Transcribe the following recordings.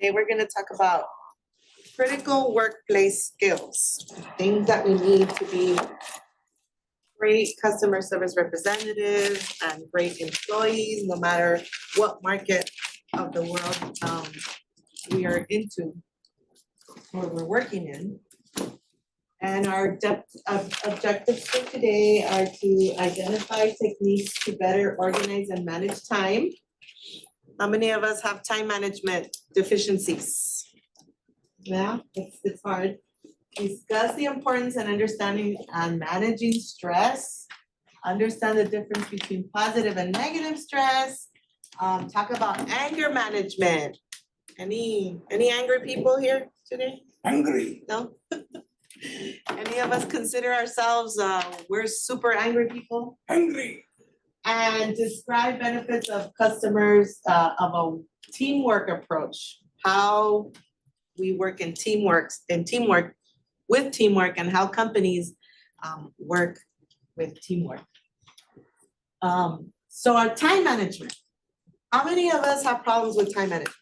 Today we're going to talk about critical workplace skills, things that we need to be great customer service representatives and great employees, no matter what market of the world we are into or we're working in. And our objectives for today are to identify techniques to better organize and manage time. How many of us have time management deficiencies? Yeah, it's hard. Discuss the importance and understanding and managing stress. Understand the difference between positive and negative stress. Talk about anger management. Any angry people here today? Angry. No? Any of us consider ourselves, we're super angry people? Angry. And describe benefits of customers, of a teamwork approach. How we work in teamwork, with teamwork, and how companies work with teamwork. So our time management. How many of us have problems with time management?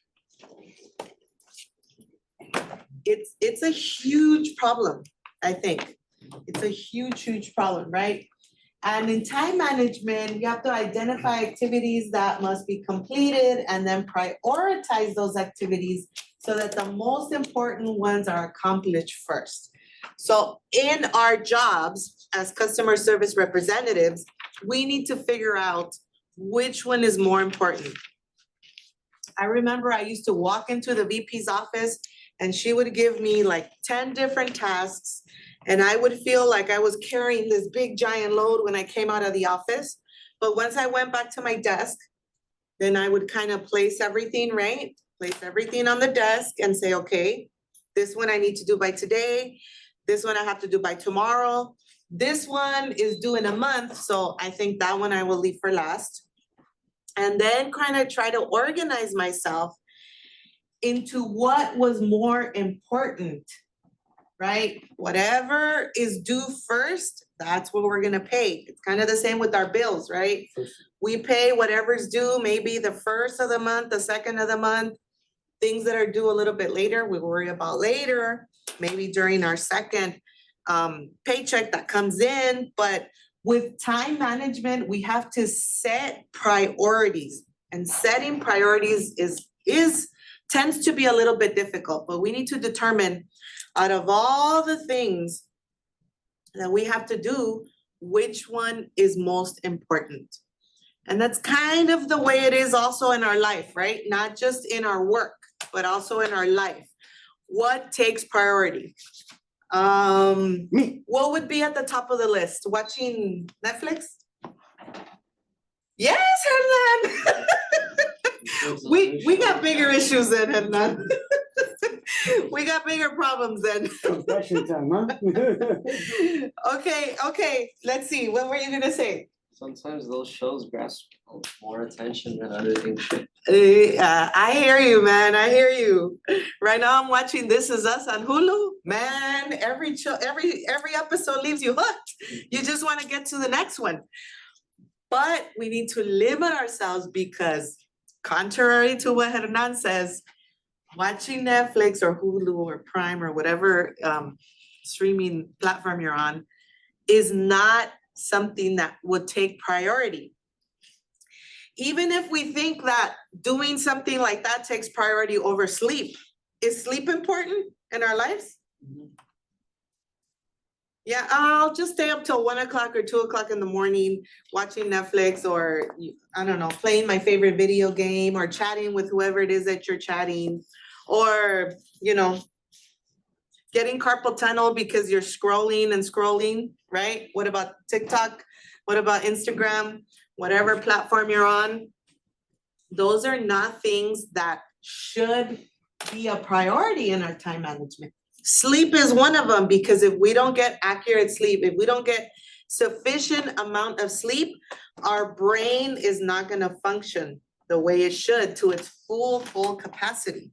It's a huge problem, I think. It's a huge problem, right? And in time management, you have to identify activities that must be completed and then prioritize those activities so that the most important ones are accomplished first. So in our jobs as customer service representatives, we need to figure out which one is more important. I remember I used to walk into the VP's office and she would give me like 10 different tasks. And I would feel like I was carrying this big giant load when I came out of the office. But once I went back to my desk, then I would kind of place everything, right? Place everything on the desk and say, okay, this one I need to do by today. This one I have to do by tomorrow. This one is due in a month. So I think that one I will leave for last. And then kind of try to organize myself into what was more important, right? Whatever is due first, that's what we're gonna pay. It's kind of the same with our bills, right? We pay whatever's due, maybe the first of the month, the second of the month. Things that are due a little bit later, we worry about later, maybe during our second paycheck that comes in. But with time management, we have to set priorities, and setting priorities tends to be a little bit difficult, but we need to determine out of all the things that we have to do, which one is most important. And that's kind of the way it is also in our life, right? Not just in our work, but also in our life. What takes priority? Me. What would be at the top of the list? Watching Netflix? Yes, Hernan. We got bigger issues than Hernan. We got bigger problems then. Confession time, huh? Okay, let's see, what were you gonna say? Sometimes those shows grasp more attention than other things should. I hear you, man, I hear you. Right now I'm watching This Is Us on Hulu. Man, every episode leaves you hooked. You just wanna get to the next one. But we need to limit ourselves because contrary to what Hernan says, watching Netflix or Hulu or Prime or whatever streaming platform you're on is not something that would take priority. Even if we think that doing something like that takes priority over sleep, is sleep important in our lives? Yeah, I'll just stay up till 1 o'clock or 2 o'clock in the morning watching Netflix or, I don't know, playing my favorite video game or chatting with whoever it is that you're chatting. Or, getting carpal tunnel because you're scrolling, right? What about TikTok? What about Instagram? Whatever platform you're on. Those are not things that should be a priority in our time management. Sleep is one of them, because if we don't get accurate sleep, if we don't get sufficient amount of sleep, our brain is not gonna function the way it should to its full capacity.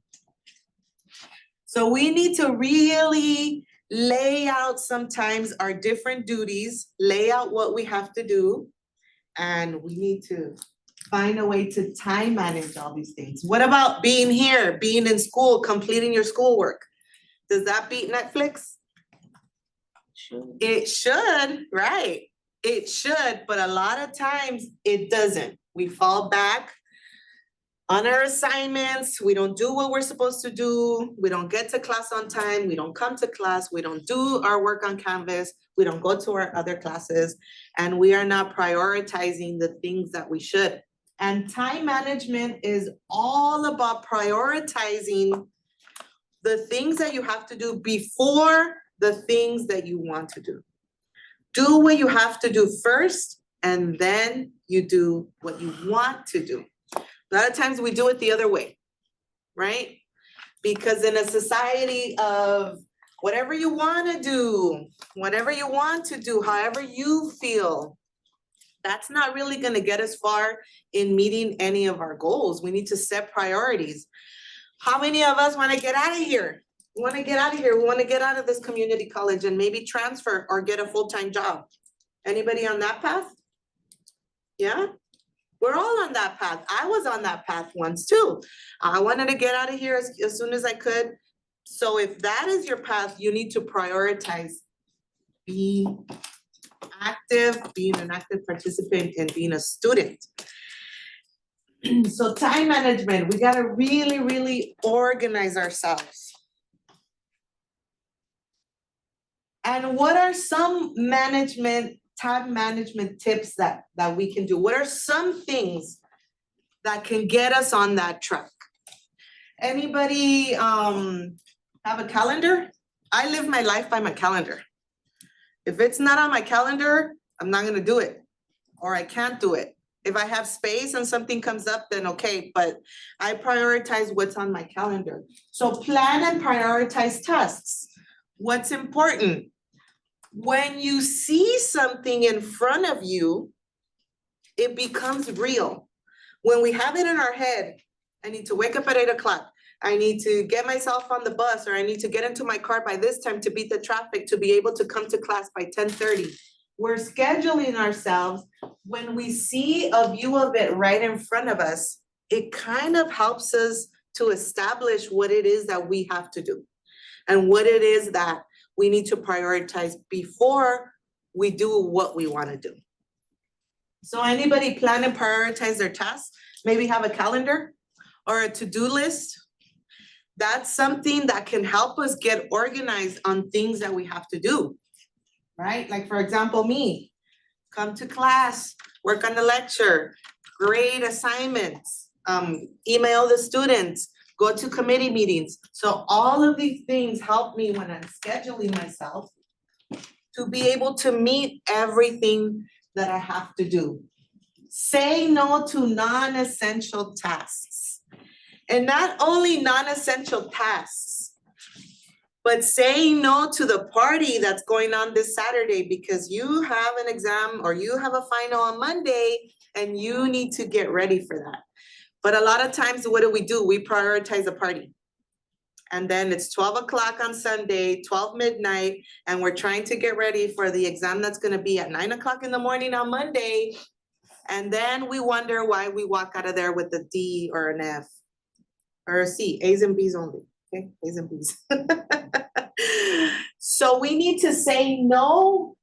So we need to really lay out sometimes our different duties, lay out what we have to do, and we need to find a way to time manage all these things. What about being here, being in school, completing your schoolwork? Does that beat Netflix? Sure. It should, right? It should, but a lot of times it doesn't. We fall back on our assignments. We don't do what we're supposed to do. We don't get to class on time. We don't come to class. We don't do our work on Canvas. We don't go to our other classes, and we are not prioritizing the things that we should. And time management is all about prioritizing the things that you have to do before the things that you want to do. Do what you have to do first, and then you do what you want to do. A lot of times we do it the other way, right? Because in a society of whatever you want to do, however you feel, that's not really going to get us far in meeting any of our goals. We need to set priorities. How many of us want to get out of here? We want to get out of here. We want to get out of this community college and maybe transfer or get a full-time job. Anybody on that path? Yeah? We're all on that path. I was on that path once too. I wanted to get out of here as soon as I could. So if that is your path, you need to prioritize being active, being an active participant, and being a student. So time management, we gotta really, really organize ourselves. And what are some time management tips that we can do? What are some things that can get us on that track? Anybody have a calendar? I live my life by my calendar. If it's not on my calendar, I'm not gonna do it, or I can't do it. If I have space and something comes up, then okay, but I prioritize what's on my calendar. So plan and prioritize tasks. What's important? When you see something in front of you, it becomes real. When we have it in our head, I need to wake up at 8 o'clock. I need to get myself on the bus, or I need to get into my car by this time to beat the traffic to be able to come to class by 10:30. We're scheduling ourselves. When we see a view of it right in front of us, it kind of helps us to establish what it is that we have to do and what it is that we need to prioritize before we do what we want to do. So anybody plan and prioritize their tasks? Maybe have a calendar or a to-do list. That's something that can help us get organized on things that we have to do, right? Like for example, me, come to class, work on the lecture, grade assignments, email the students, go to committee meetings. So all of these things help me when I'm scheduling myself to be able to meet everything that I have to do. Say no to non-essential tasks. And not only non-essential tasks, but saying no to the party that's going on this Saturday because you have an exam or you have a final on Monday and you need to get ready for that. But a lot of times, what do? We prioritize a party. And then it's 12 o'clock on Sunday, 12 midnight, and we're trying to get ready for the exam that's gonna be at 9 o'clock in the morning on Monday. And then we wonder why we walk out of there with a D or an F or a C, A's and B's only, okay, A's and B's. So we need to say no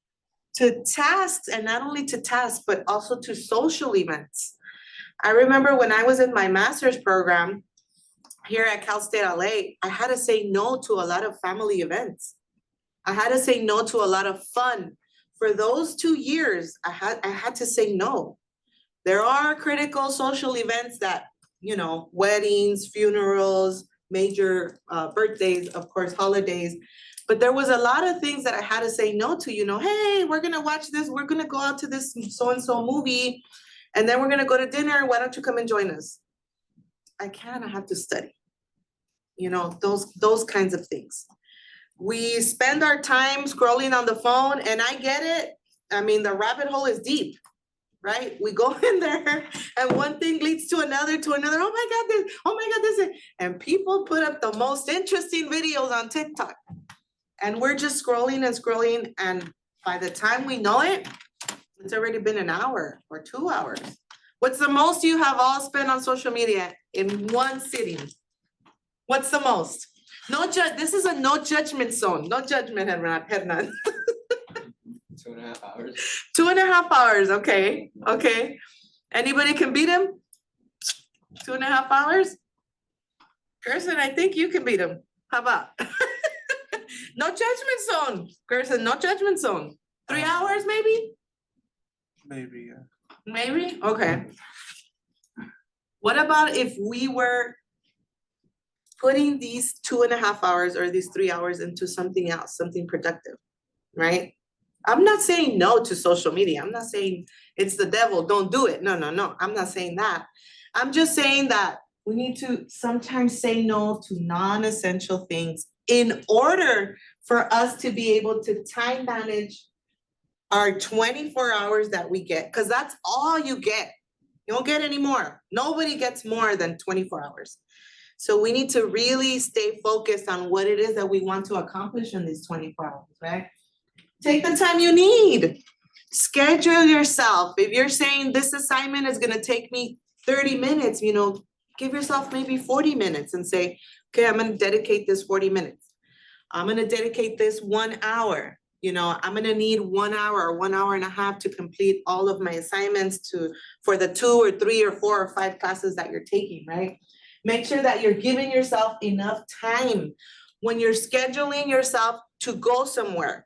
to tasks, and not only to tasks, but also to social events. I remember when I was in my master's program here at Cal State LA, I had to say no to a lot of family events. I had to say no to a lot of fun. For those 2 years, I had to say no. There are critical social events that, you know, weddings, funerals, major birthdays, of course, holidays. But there was a lot of things that I had to say no to, you know, hey, we're gonna watch this, we're gonna go out to this so-and-so movie, and then we're gonna go to dinner, why don't you come and join us? I can't, I have to study. You know, those kinds of things. We spend our time scrolling on the phone, and I get it. I mean, the rabbit hole is deep, right? We go in there and one thing leads to another, oh my God, this, oh my God, this. And people put up the most interesting videos on TikTok. And we're just scrolling and scrolling. And by the time we know it, it's already been an hour or 2 hours. What's the most you have all spent on social media in one sitting? What's the most? No this is a no judgment zone, no judgment, Hernan. 2.5 hours. 2.5 hours, okay, okay. Anybody can beat him? 2.5 hours? Gerson, I think you can beat him. How about? No judgment zone, Gerson, no judgment zone. 3 hours maybe? Maybe, yeah. Maybe, okay. What about if we were putting these 2.5 hours or these 3 hours into something else, something productive, right? I'm not saying no to social media. I'm not saying it's the devil, don't do it. No, no, no, I'm not saying that. I'm just saying that we need to sometimes say no to non-essential things in order for us to be able to time manage our 24 hours that we get, because that's all you get. You don't get any more. Nobody gets more than 24 hours. So we need to really stay focused on what it is that we want to accomplish in these 24 hours, right? Take the time you need. Schedule yourself. If you're saying this assignment is gonna take me 30 minutes, you know, give yourself maybe 40 minutes and say, okay, I'm gonna dedicate this 40 minutes. I'm gonna dedicate this 1 hour. You know, I'm gonna need 1 hour or 1.5 hours to complete all of my assignments for the 2 or 3 or 4 or 5 classes that you're taking, right? Make sure that you're giving yourself enough time when you're scheduling yourself to go somewhere,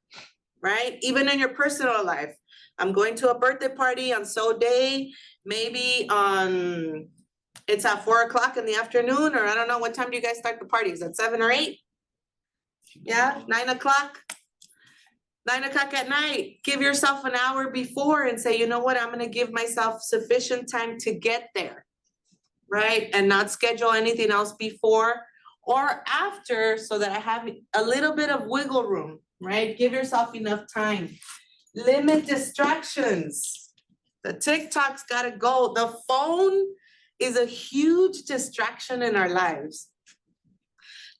right? Even in your personal life. I'm going to a birthday party on so day, maybe it's at 4 o'clock in the afternoon, or I don't know, what time do you guys start the parties? At 7 or 8? Yeah, 9 o'clock? 9 o'clock at night, give yourself an hour before and say, you know what, I'm gonna give myself sufficient time to get there, right? And not schedule anything else before or after so that I have a little bit of wiggle room, right? Give yourself enough time. Limit distractions. The TikTok's gotta go. The phone is a huge distraction in our lives.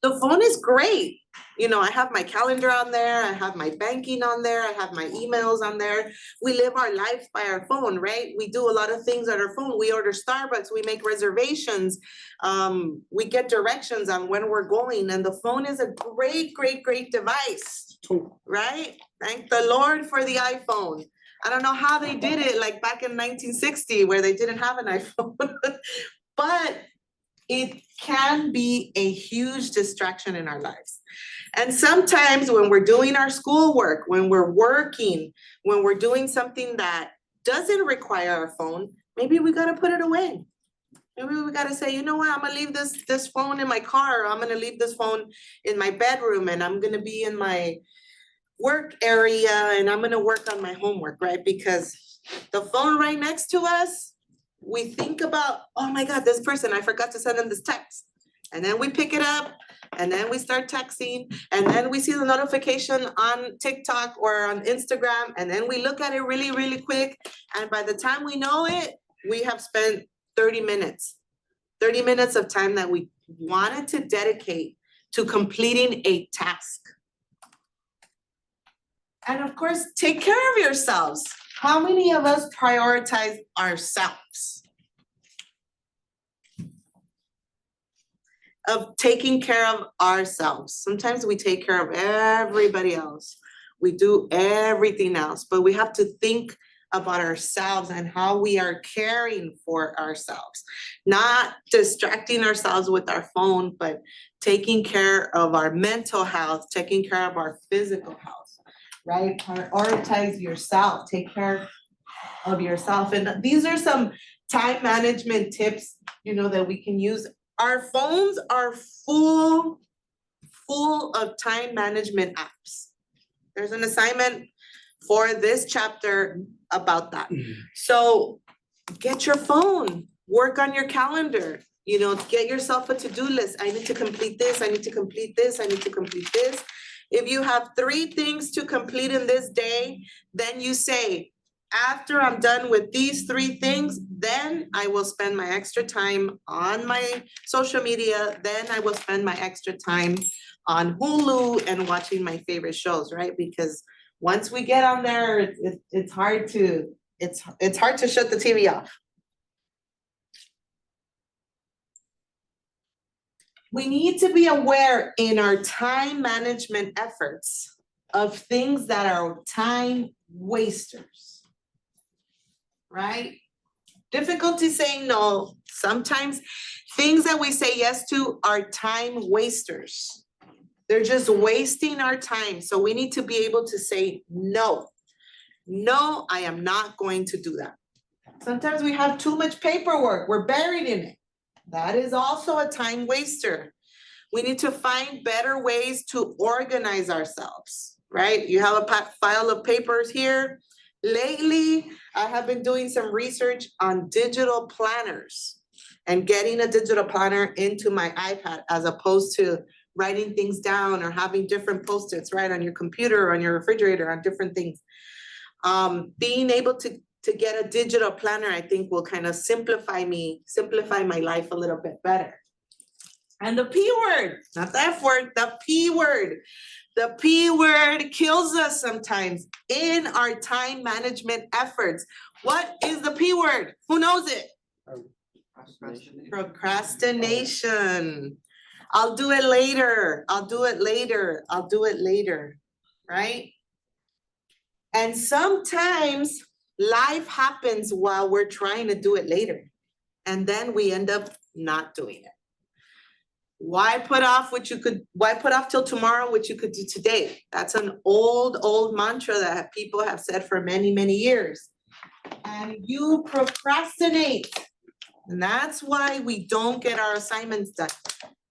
The phone is great. You know, I have my calendar on there, I have my banking on there, I have my emails on there. We live our life by our phone, right? We do a lot of things on our phone. We order Starbucks, we make reservations, we get directions on when we're going, and the phone is a great, great, great device, right? Thank the Lord for the iPhone. I don't know how they did it like back in 1960 where they didn't have an iPhone, but it can be a huge distraction in our lives. And sometimes when we're doing our schoolwork, when we're working, when we're doing something that doesn't require our phone, maybe we gotta put it away. Maybe we gotta say, you know what, I'm gonna leave this phone in my car, or I'm gonna leave this phone in my bedroom, and I'm gonna be in my work area and I'm gonna work on my homework, right? Because the phone right next to us, we think about, oh my God, this person, I forgot to send them this text. And then we pick it up and then we start texting and then we see the notification on TikTok or on Instagram and then we look at it really, really quick. And by the time we know it, we have spent 30 minutes of time that we wanted to dedicate to completing a task. And of course, take care of yourselves. How many of us prioritize ourselves? Of taking care of ourselves. Sometimes we take care of everybody else. We do everything else, but we have to think about ourselves and how we are caring for ourselves. Not distracting ourselves with our phone, but taking care of our mental health, taking care of our physical health, right? Prioritize yourself, take care of yourself. And these are some time management tips, you know, that we can use. Our phones are full of time management apps. There's an assignment for this chapter about that. So get your phone, work on your calendar, you know, get yourself a to-do list. I need to complete this, I need to complete this, I need to complete this. If you have 3 things to complete in this day, then you say, after I'm done with these 3 things, then I will spend my extra time on my social media, then I will spend my extra time on Hulu and watching my favorite shows, right? Because once we get on there, it's hard to shut the TV off. we need to be aware in our time management efforts of things that are time wasters. Right? Difficulty saying no. Sometimes things that we say yes to are time wasters. They're just wasting our time. So we need to be able to say no. No, I am not going to do that. Sometimes we have too much paperwork. We're buried in it. That is also a time waster. We need to find better ways to organize ourselves, right? You have a file of papers here. Lately, I have been doing some research on digital planners and getting a digital planner into my iPad as opposed to writing things down or having different Post-its, right, on your computer, on your refrigerator, on different things. Being able to get a digital planner, I think will kind of simplify my life a little bit better. And the P word, not the F word, the P word. The P word kills us sometimes in our time management efforts. What is the P word? Who knows it? Procrastination. I'll do it later. I'll do it later. I'll do it later, right? And sometimes life happens while we're trying to do it later. And then we end up not doing it. Why put off till tomorrow what you could do today? That's an old mantra that people have said for many, many years. And you procrastinate. And that's why we don't get our assignments done.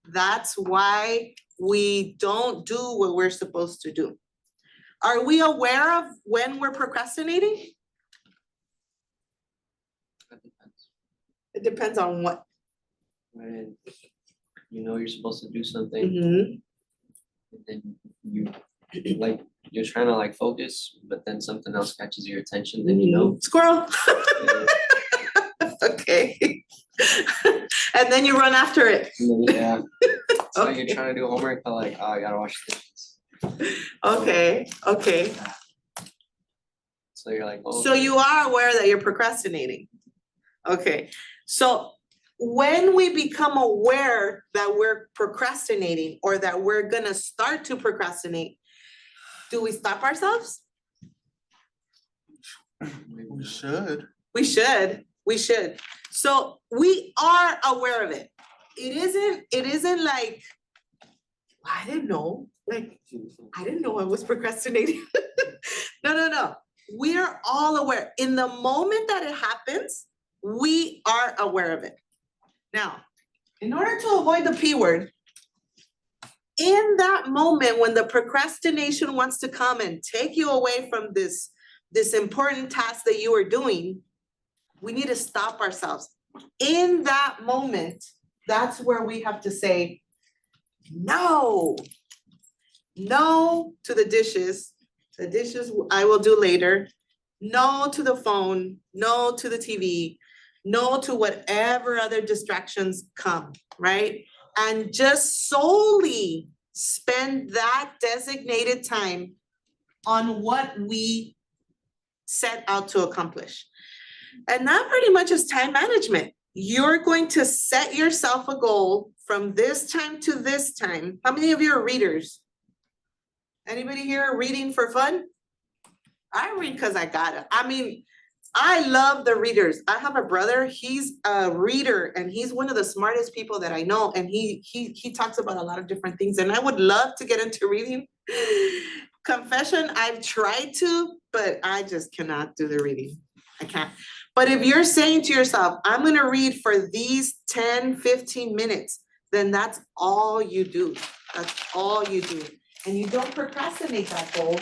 That's why we don't do what we're supposed to do. Are we aware of when we're procrastinating? That depends. It depends on what. When you know you're supposed to do something, Mhm. and then you're trying to like focus, but then something else catches your attention, then you know. Squirrel. Yeah. Okay. And then you run after it. And then, yeah. So Okay. you're trying to do homework, but like, oh, I gotta wash the dishes. Okay, okay. So you're like, oh. So you are aware that you're procrastinating. Okay, so when we become aware that we're procrastinating or that we're gonna start to procrastinate, do we stop ourselves? maybe We not. should. We should. So we are aware of it. It isn't like, I didn't know, like, I didn't know I was procrastinating. No. We're all aware. In the moment that it happens, we are aware of it. Now, in order to avoid the P word, in that moment when the procrastination wants to come and take you away from this important task that you are doing, we need to stop ourselves. In that moment, that's where we have to say, no. No to the dishes. The dishes I will do later. No to the phone, no to the TV, no to whatever other distractions come, right? And just solely spend that designated time on what we set out to accomplish. And that pretty much is time management. You're going to set yourself a goal from this time to this time. How many of you are readers? Anybody here reading for fun? I read because I gotta. I mean, I love the readers. I have a brother, he's a reader and he's one of the smartest people that I know. And he talks about a lot of different things and I would love to get into reading. Confession, I've tried to, but I just cannot do the reading. I can't. But if you're saying to yourself, I'm gonna read for these 10, 15 minutes, then that's all you do. That's all you do. And you don't procrastinate that goal.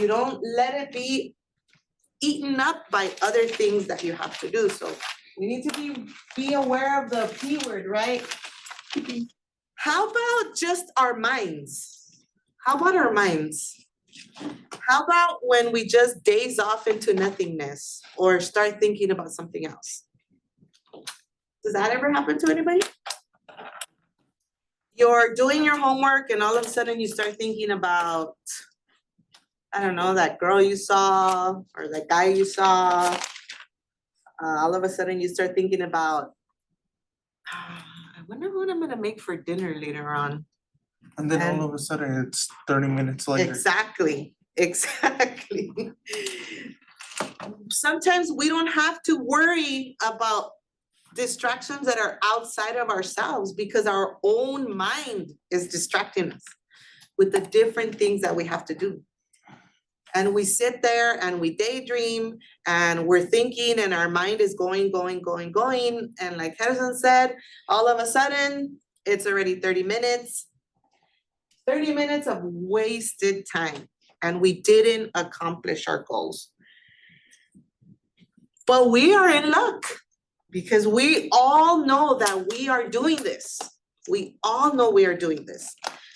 You don't let it be eaten up by other things that you have to do. So we need to be aware of the P word, right? How about just our minds? How about our minds? How about when we just daze off into nothingness or start thinking about something else? Does that ever happen to anybody? You're doing your homework and all of a sudden you start thinking about, I don't know, that girl you saw or that guy you saw. All of a sudden you start thinking about, I wonder what I'm gonna make for dinner later on. And then And- all of a sudden it's 30 minutes later. Exactly, exactly. Sometimes we don't have to worry about distractions that are outside of ourselves because our own mind is distracting us with the different things that we have to do. And we sit there and we daydream and we're thinking and our mind is going. And like Harrison said, all of a sudden, it's already 30 minutes. 30 minutes of wasted time and we didn't accomplish our goals. But we are in luck because we all know that we are doing this. We all know we are doing this.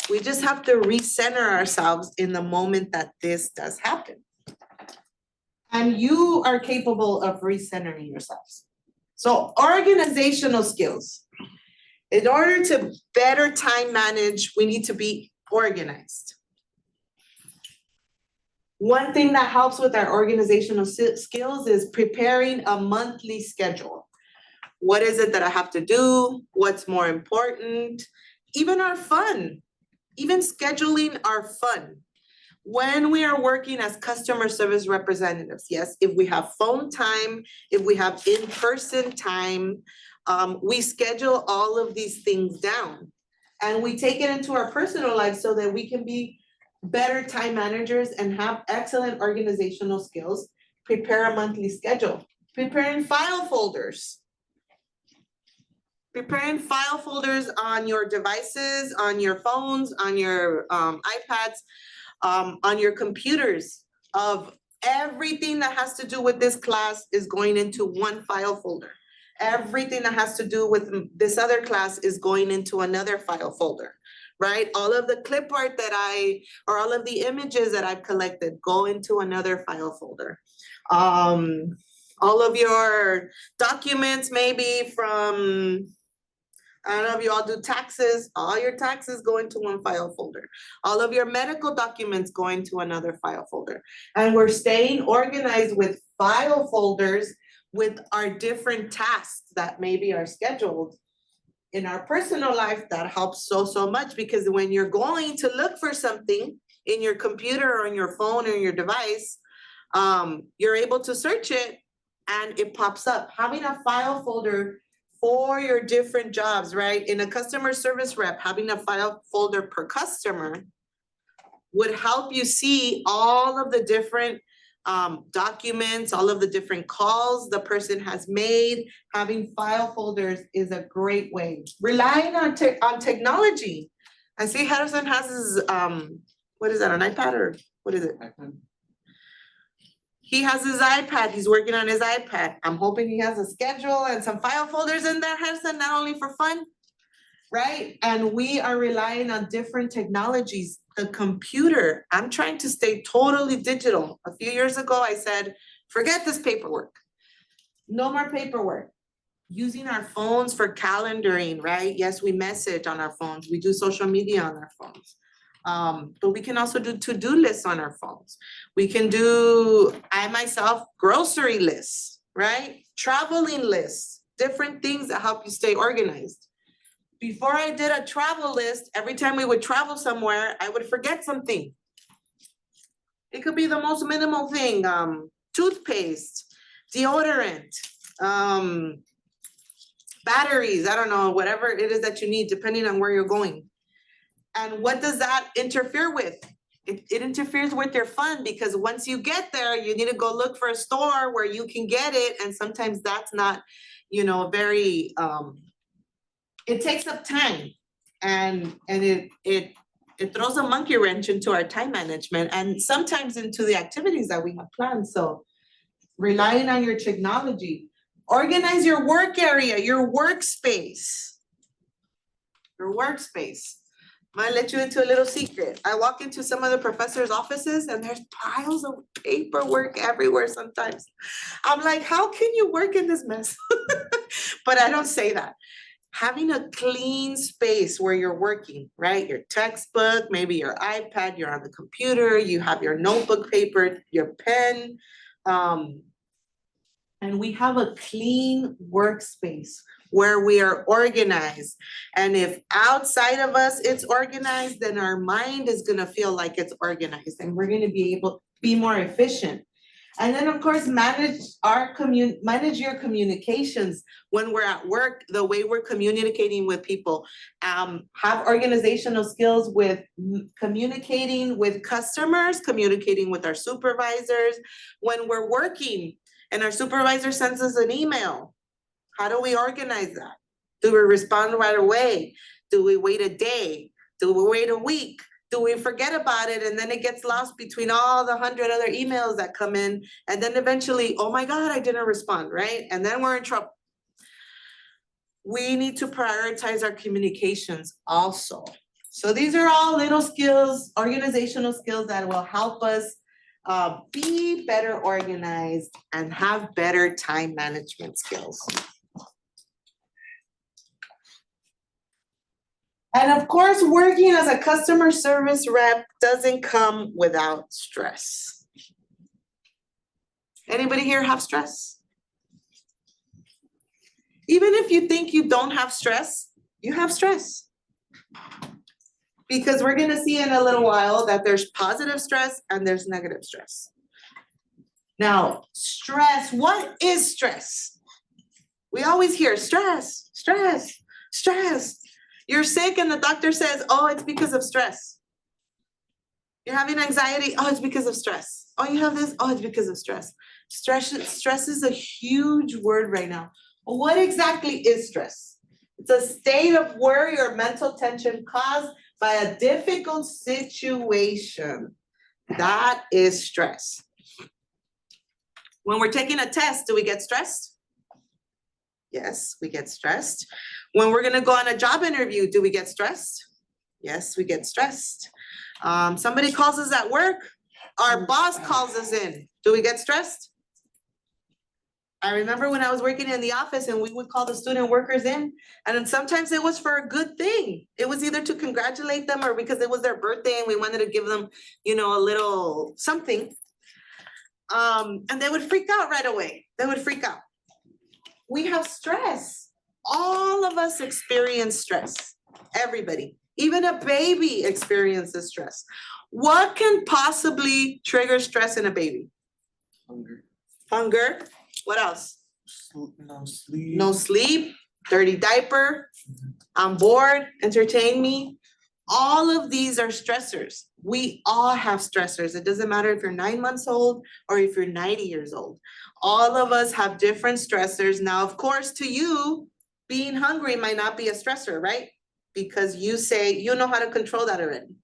We just have to recenter ourselves in the moment that this does happen. And you are capable of recentering yourselves. So organizational skills. In order to better time manage, we need to be organized. One thing that helps with our organizational skills is preparing a monthly schedule. What is it that I have to do? What's more important? Even our fun, even scheduling our fun. When we are working as customer service representatives, yes, if we have phone time, if we have in-person time, we schedule all of these things down. And we take it into our personal life so that we can be better time managers and have excellent organizational skills, prepare a monthly schedule, preparing file folders. Preparing file folders on your devices, on your phones, on your iPads, on your computers of everything that has to do with this class is going into one file folder. Everything that has to do with this other class is going into another file folder, right? All of the clip art or all of the images that I've collected go into another file folder. All of your documents maybe from, I don't know if you all do taxes, all your taxes go into one file folder. All of your medical documents go into another file folder. And we're staying organized with file folders with our different tasks that maybe are scheduled in our personal life. That helps so much because when you're going to look for something in your computer or on your phone or your device, you're able to search it and it pops up. Having a file folder for your different jobs, right? In a customer service rep, having a file folder per customer would help you see all of the different documents, all of the different calls the person has made. Having file folders is a great way. Relying on technology. I see Harrison has his, what is that, an iPad or what is it? He has his iPad, he's working on his iPad. I'm hoping he has a schedule and some file folders in there, Harrison, not only for fun, right? And we are relying on different technologies. The computer, I'm trying to stay totally digital. A few years ago, I said, forget this paperwork. No more paperwork. Using our phones for calendaring, right? Yes, we message on our phones. We do social media on our phones. But we can also do to-do lists on our phones. We can do, I myself, grocery lists, right? Traveling lists, different things that help you stay organized. Before I did a travel list, every time we would travel somewhere, I would forget something. It could be the most minimal thing, toothpaste, deodorant, batteries, I don't know, whatever it is that you need, depending on where you're going. And what does that interfere with? It interferes with your fun because once you get there, you need to go look for a store where you can get it. And sometimes that's not, very, it takes up time and it throws a monkey wrench into our time management and sometimes into the activities that we have planned. So relying on your technology, organize your work area, your workspace. I'm gonna let you into a little secret. I walk into some of the professors' offices and there's piles of paperwork everywhere sometimes. I'm like, how can you work in this mess? But I don't say that. Having a clean space where you're working, right? Your textbook, maybe your iPad, you're on the computer, you have your notebook paper, your pen. And we have a clean workspace where we are organized. And if outside of us it's organized, then our mind is gonna feel like it's organized and we're gonna be able to be more efficient. And then, of course, manage your communications when we're at work, the way we're communicating with people. Have organizational skills with communicating with customers, communicating with our supervisors. When we're working and our supervisor sends us an email, how do we organize that? Do we respond right away? Do we wait a day? Do we wait a week? Do we forget about it and then it gets lost between all the 100 other emails that come in? And then eventually, oh my God, I didn't respond, right? And then we're in trouble. We need to prioritize our communications also. So these are all little skills, organizational skills that will help us be better organized and have better time management skills. And of course, working as a customer service rep doesn't come without stress. Anybody here have stress? Even if you think you don't have stress, you have stress. Because we're gonna see in a little while that there's positive stress and there's negative stress. Now, stress, what is stress? We always hear stress, stress, stress. You're sick and the doctor says, oh, it's because of stress. You're having anxiety, oh, it's because of stress. Oh, you have this, oh, it's because of stress. Stress is a huge word right now. What exactly is stress? It's a state of worry or mental tension caused by a difficult situation. That is stress. When we're taking a test, do we get stressed? Yes, we get stressed. When we're gonna go on a job interview, do we get stressed? Yes, we get stressed. Somebody calls us at work, our boss calls us in. Do we get stressed? I remember when I was working in the office and we would call the student workers in, and then sometimes it was for a good thing. It was either to congratulate them or because it was their birthday and we wanted to give them, you know, a little something. And they would freak out right away. They would freak out. We have stress. All of us experience stress. Everybody, even a baby experiences stress. What can possibly trigger stress in a baby? Hunger. Hunger. What else? No sleep. No sleep, dirty diaper, I'm bored, entertain me. All of these are stressors. We all have stressors. It doesn't matter if you're 9 months old or if you're 90 years old. All of us have different stressors. Now, of course, to you, being hungry might not be a stressor, right? Because you say, you know how to control that already.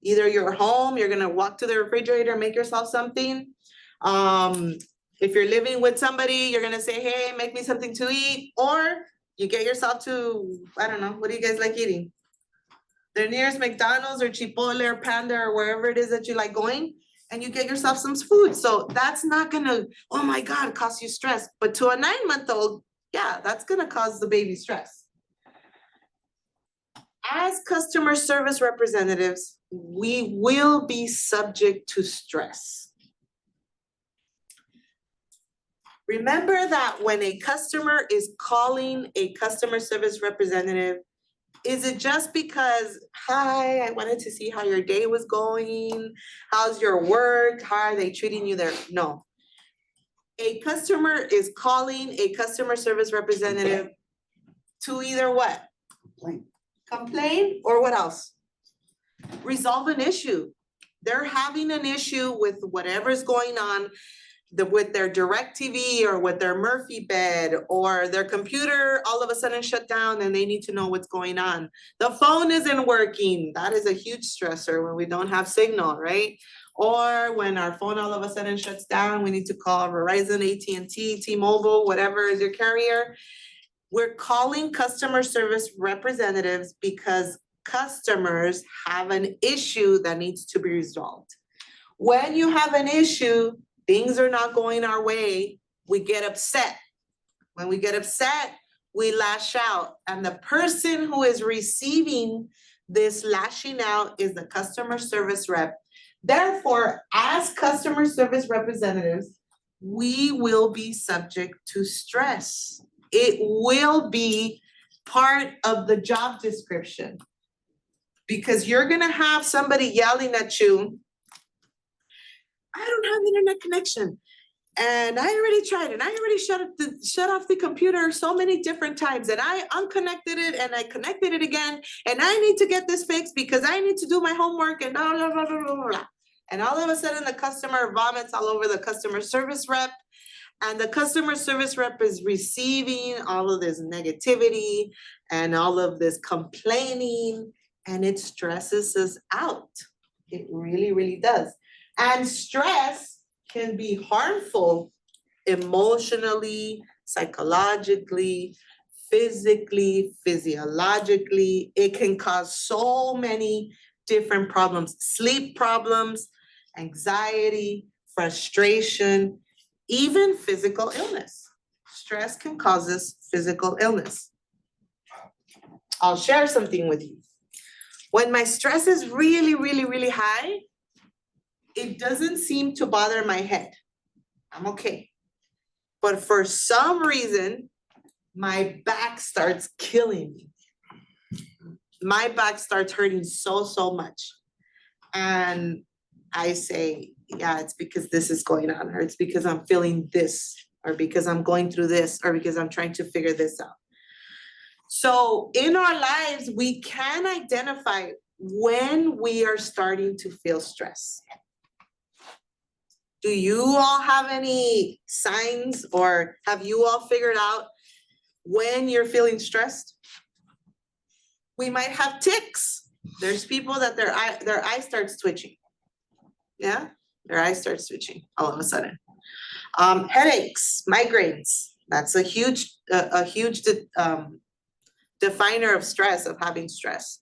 Either you're home, you're gonna walk to the refrigerator, make yourself something. If you're living with somebody, you're gonna say, hey, make me something to eat. Or you get yourself to, I don't know, what do you guys like eating? The nearest McDonald's or Chipotle or Panda or wherever it is that you like going, and you get yourself some food. So that's not gonna, oh my God, cause you stress. But to a 9-month-old, yeah, that's gonna cause the baby stress. As customer service representatives, we will be subject to stress. Remember that when a customer is calling a customer service representative, is it just because, hi, I wanted to see how your day was going? How's your work? How are they treating you there? No. A customer is calling a customer service representative to either what? Complain or what else? Resolve an issue. They're having an issue with whatever's going on with their DirecTV or with their Murphy bed or their computer all of a sudden shut down and they need to know what's going on. The phone isn't working. That is a huge stressor when we don't have signal, right? Or when our phone all of a sudden shuts down, we need to call Verizon, AT&T, T-Mobile, whatever is your carrier. We're calling customer service representatives because customers have an issue that needs to be resolved. When you have an issue, things are not going our way, we get upset. When we get upset, we lash out. And the person who is receiving this lashing out is the customer service rep. Therefore, as customer service representatives, we will be subject to stress. it will be part of the job description. Because you're gonna have somebody yelling at you, I don't have internet connection. And I already tried and I already shut off the computer so many different times and I unconnected it and I connected it again. And I need to get this fixed because I need to do my homework and blah, blah, blah, blah, blah, blah. And all of a sudden the customer vomits all over the customer service rep. And the customer service rep is receiving all of this negativity and all of this complaining, and it stresses us out. It really, really does. And stress can be harmful emotionally, psychologically, physically, physiologically. It can cause so many different problems, sleep problems, anxiety, frustration, even physical illness. Stress can cause us physical illness. I'll share something with you. When my stress is really, really, really high, it doesn't seem to bother my head. I'm okay. But for some reason, my back starts killing me. My back starts hurting so much. And I say, yeah, it's because this is going on, or it's because I'm feeling this, or because I'm going through this, or because I'm trying to figure this out. So in our lives, we can identify when we are starting to feel stress. Do you all have any signs, or have you all figured out when you're feeling stressed? We might have tics. There's people that their eye starts twitching. Yeah, their eye starts twitching all of a sudden. Headaches, migraines. That's a huge definer of stress, of having stress.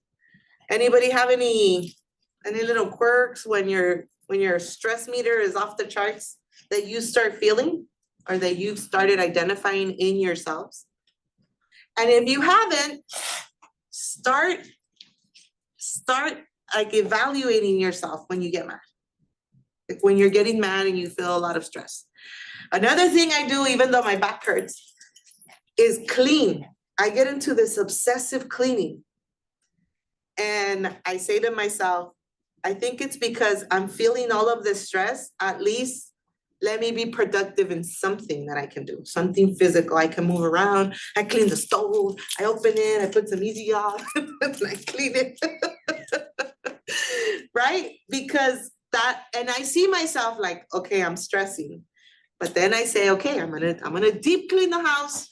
Anybody have any little quirks when your stress meter is off the charts that you start feeling, or that you've started identifying in yourselves? And if you haven't, start like evaluating yourself when you get mad. Like when you're getting mad and you feel a lot of stress. Another thing I do, even though my back hurts, is clean. I get into this obsessive cleaning. And I say to myself, I think it's because I'm feeling all of this stress. At least let me be productive in something that I can do, something physical. I can move around. I clean the stove. I open it. I put some easy on. And I clean it. Right? Because and I see myself like, okay, I'm stressing. But then I say, okay, I'm gonna deep clean the house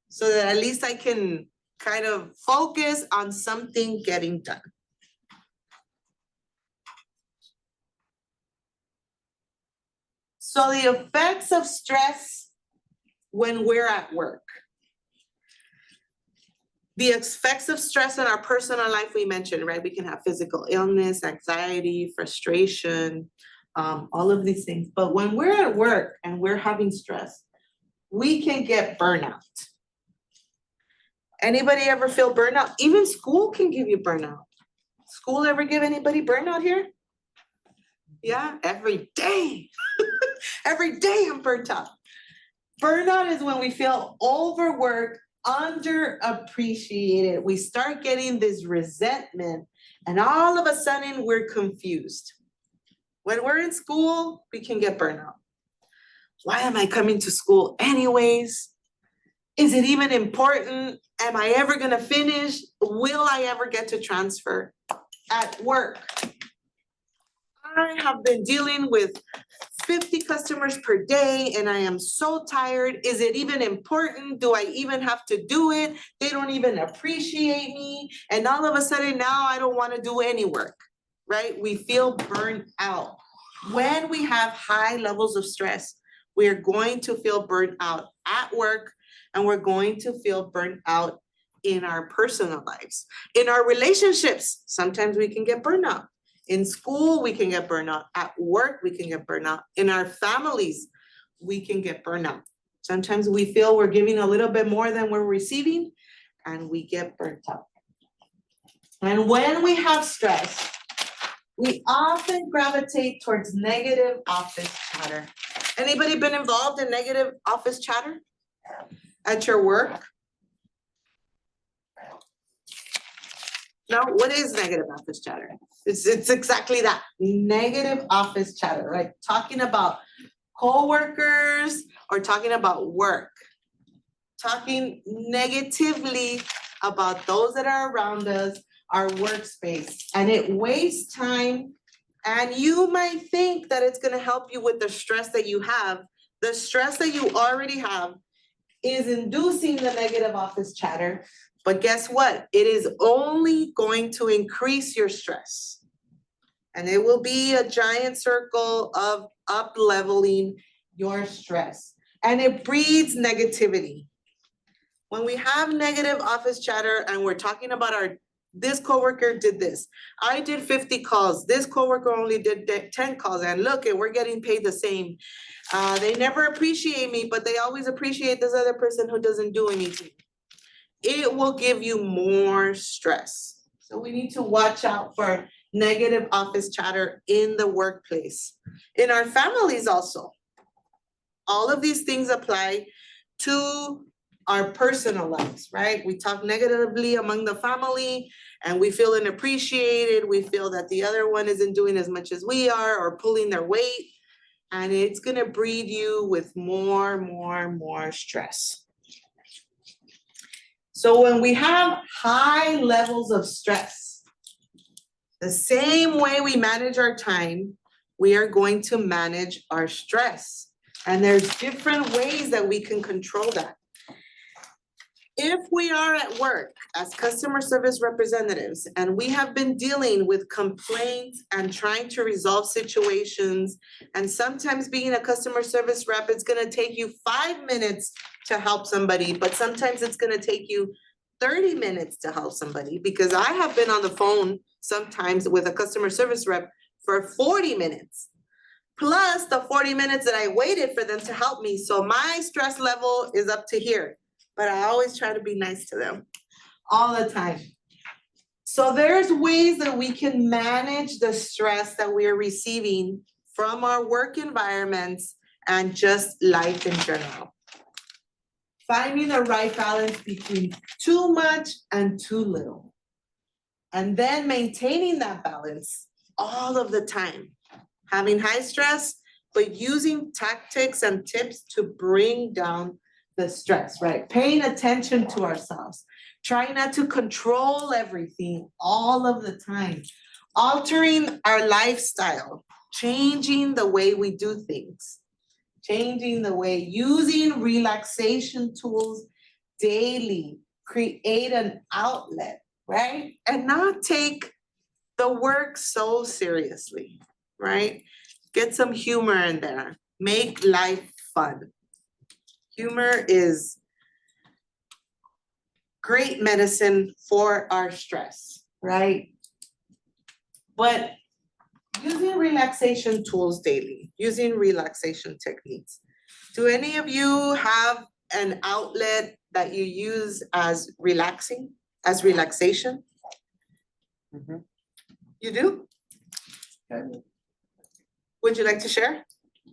so that at least I can kind of focus on something getting done. So the effects of stress when we're at work. The effects of stress in our personal life, we mentioned, right? We can have physical illness, anxiety, frustration, all of these things. But when we're at work and we're having stress, we can get burnout. Anybody ever feel burnout? Even school can give you burnout. School ever give anybody burnout here? Yeah, every day. Every day I'm burnt out. Burnout is when we feel overworked, underappreciated. We start getting this resentment, and all of a sudden we're confused. When we're in school, we can get burnout. Why am I coming to school anyways? Is it even important? Am I ever gonna finish? Will I ever get to transfer? At work, I have been dealing with 50 customers per day and I am so tired. Is it even important? Do I even have to do it? They don't even appreciate me. And all of a sudden now I don't want to do any work, right? We feel burned out. When we have high levels of stress, we're going to feel burnt out at work, and we're going to feel burnt out in our personal lives. In our relationships, sometimes we can get burnt out. In school, we can get burnout. At work, we can get burnout. In our families, we can get burnout. Sometimes we feel we're giving a little bit more than we're receiving, and we get burnt out. And when we have stress, we often gravitate towards negative office chatter. Anybody been involved in negative office chatter? at your work? Now, what is negative office chatter? It's exactly that, negative office chatter, right? Talking about coworkers or talking about work. Talking negatively about those that are around us, our workspace, and it wastes time. And you might think that it's gonna help you with the stress that you have. The stress that you already have is inducing the negative office chatter. But guess what? It is only going to increase your stress. And it will be a giant circle of up leveling your stress. And it breeds negativity. When we have negative office chatter and we're talking about this coworker did this, I did 50 calls, this coworker only did 10 calls, and look, and we're getting paid the same. They never appreciate me, but they always appreciate this other person who doesn't do anything. It will give you more stress. So we need to watch out for negative office chatter in the workplace, in our families also. All of these things apply to our personal lives, right? We talk negatively among the family and we feel unappreciated. We feel that the other one isn't doing as much as we are or pulling their weight. And it's gonna breed you with more stress. So when we have high levels of stress, the same way we manage our time, we are going to manage our stress. And there's different ways that we can control that. If we are at work as customer service representatives and we have been dealing with complaints and trying to resolve situations, and sometimes being a customer service rep, it's gonna take you 5 minutes to help somebody, but sometimes it's gonna take you 30 minutes to help somebody, because I have been on the phone sometimes with a customer service rep for 40 minutes. Plus the 40 minutes that I waited for them to help me, so my stress level is up to here. But I always try to be nice to them all the time. So there's ways that we can manage the stress that we are receiving from our work environments and just life in general. Finding the right balance between too much and too little. And then maintaining that balance all of the time. Having high stress, but using tactics and tips to bring down the stress, right? Paying attention to ourselves, trying not to control everything all of the time, altering our lifestyle, changing the way we do things, changing the way, using relaxation tools daily, create an outlet, right? And not take the work so seriously, right? Get some humor in there, make life fun. Humor is great medicine for our stress, right? But using relaxation tools daily, using relaxation techniques. Do any of you have an outlet that you use as relaxing, as relaxation? Mhm. You do? Okay, Would you like to share?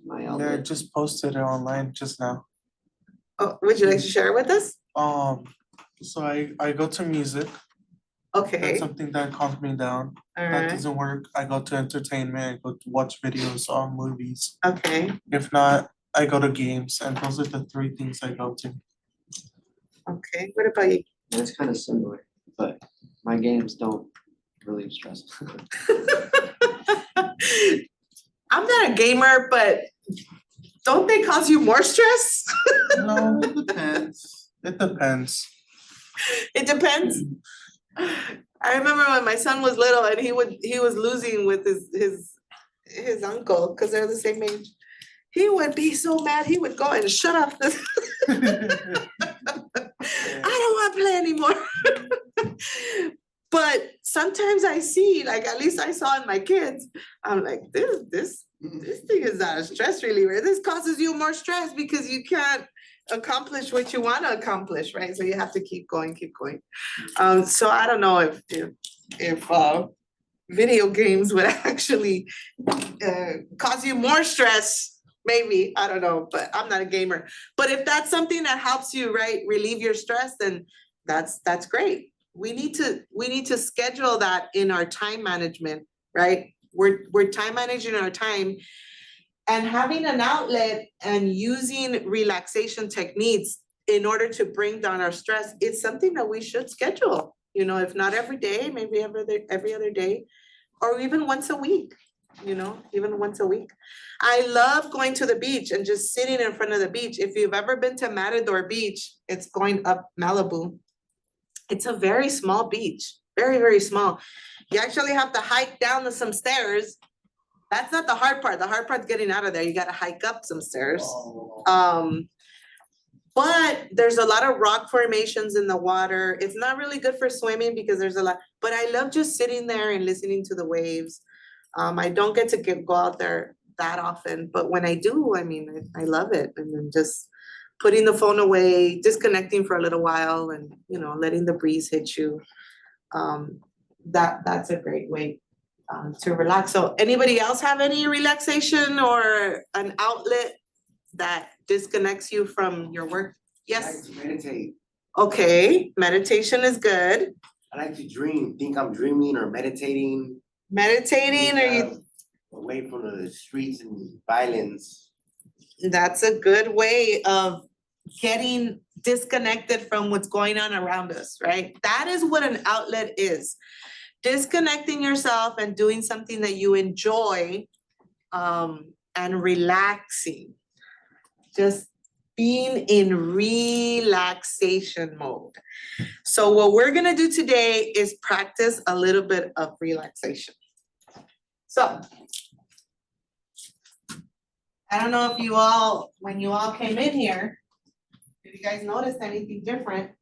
my Yeah, I outlet. just posted it online just now. Oh, would you like to share it with us? So I go to music. Okay, That's something that calms me down. all That right, doesn't work. I go to entertainment. I go to watch videos on movies. okay, If not, I go to games, and those are the three things I go to. okay. What about you? It's kind of similar, but my games don't relieve stress. I'm not a gamer, but don't they cause you more stress? No, it depends. It depends. It depends. I remember when my son was little and he was losing with his uncle, because they're the same age. He would be so mad, he would go and shut off this. I don't want to play anymore. But sometimes I see, like at least I saw in my kids, I'm like, this thing is not a stress reliever. This causes you more stress because you can't accomplish what you want to accomplish, right? So you have to keep going. So I don't know if video games would actually cause you more stress maybe, I don't know, but I'm not a gamer. But if that's something that helps you, right, relieve your stress, then that's great. We need to schedule that in our time management, right? We're time managing our time, and having an outlet and using relaxation techniques in order to bring down our stress, it's something that we should schedule. You know, if not every day, maybe every other day, or even once a week, you know, even once a week. I love going to the beach and just sitting in front of the beach. If you've ever been to Matador Beach, it's going up Malibu. It's a very small beach, very, very small. You actually have to hike down some stairs. That's not the hard part. The hard part's getting out of there. You gotta hike up some stairs. But there's a lot of rock formations in the water. It's not really good for swimming because there's a lot, but I love just sitting there and listening to the waves. I don't get to go out there that often, but when I do, I mean, I love it. And then just putting the phone away, disconnecting for a little while and, you know, letting the breeze hit you. That's a great way to relax. So anybody else have any relaxation or an outlet that disconnects you from your work? I like Yes, to meditate. okay, meditation is good. I like to dream, think I'm dreaming or meditating. Meditating, or you, Away from the streets and violence. that's a good way of getting disconnected from what's going on around us, right? That is what an outlet is. Disconnecting yourself and doing something that you enjoy, and relaxing. Just being in relaxation mode. So what we're gonna do today is practice a little bit of relaxation. So I don't know if you all, when you all came in here, if you guys noticed anything different.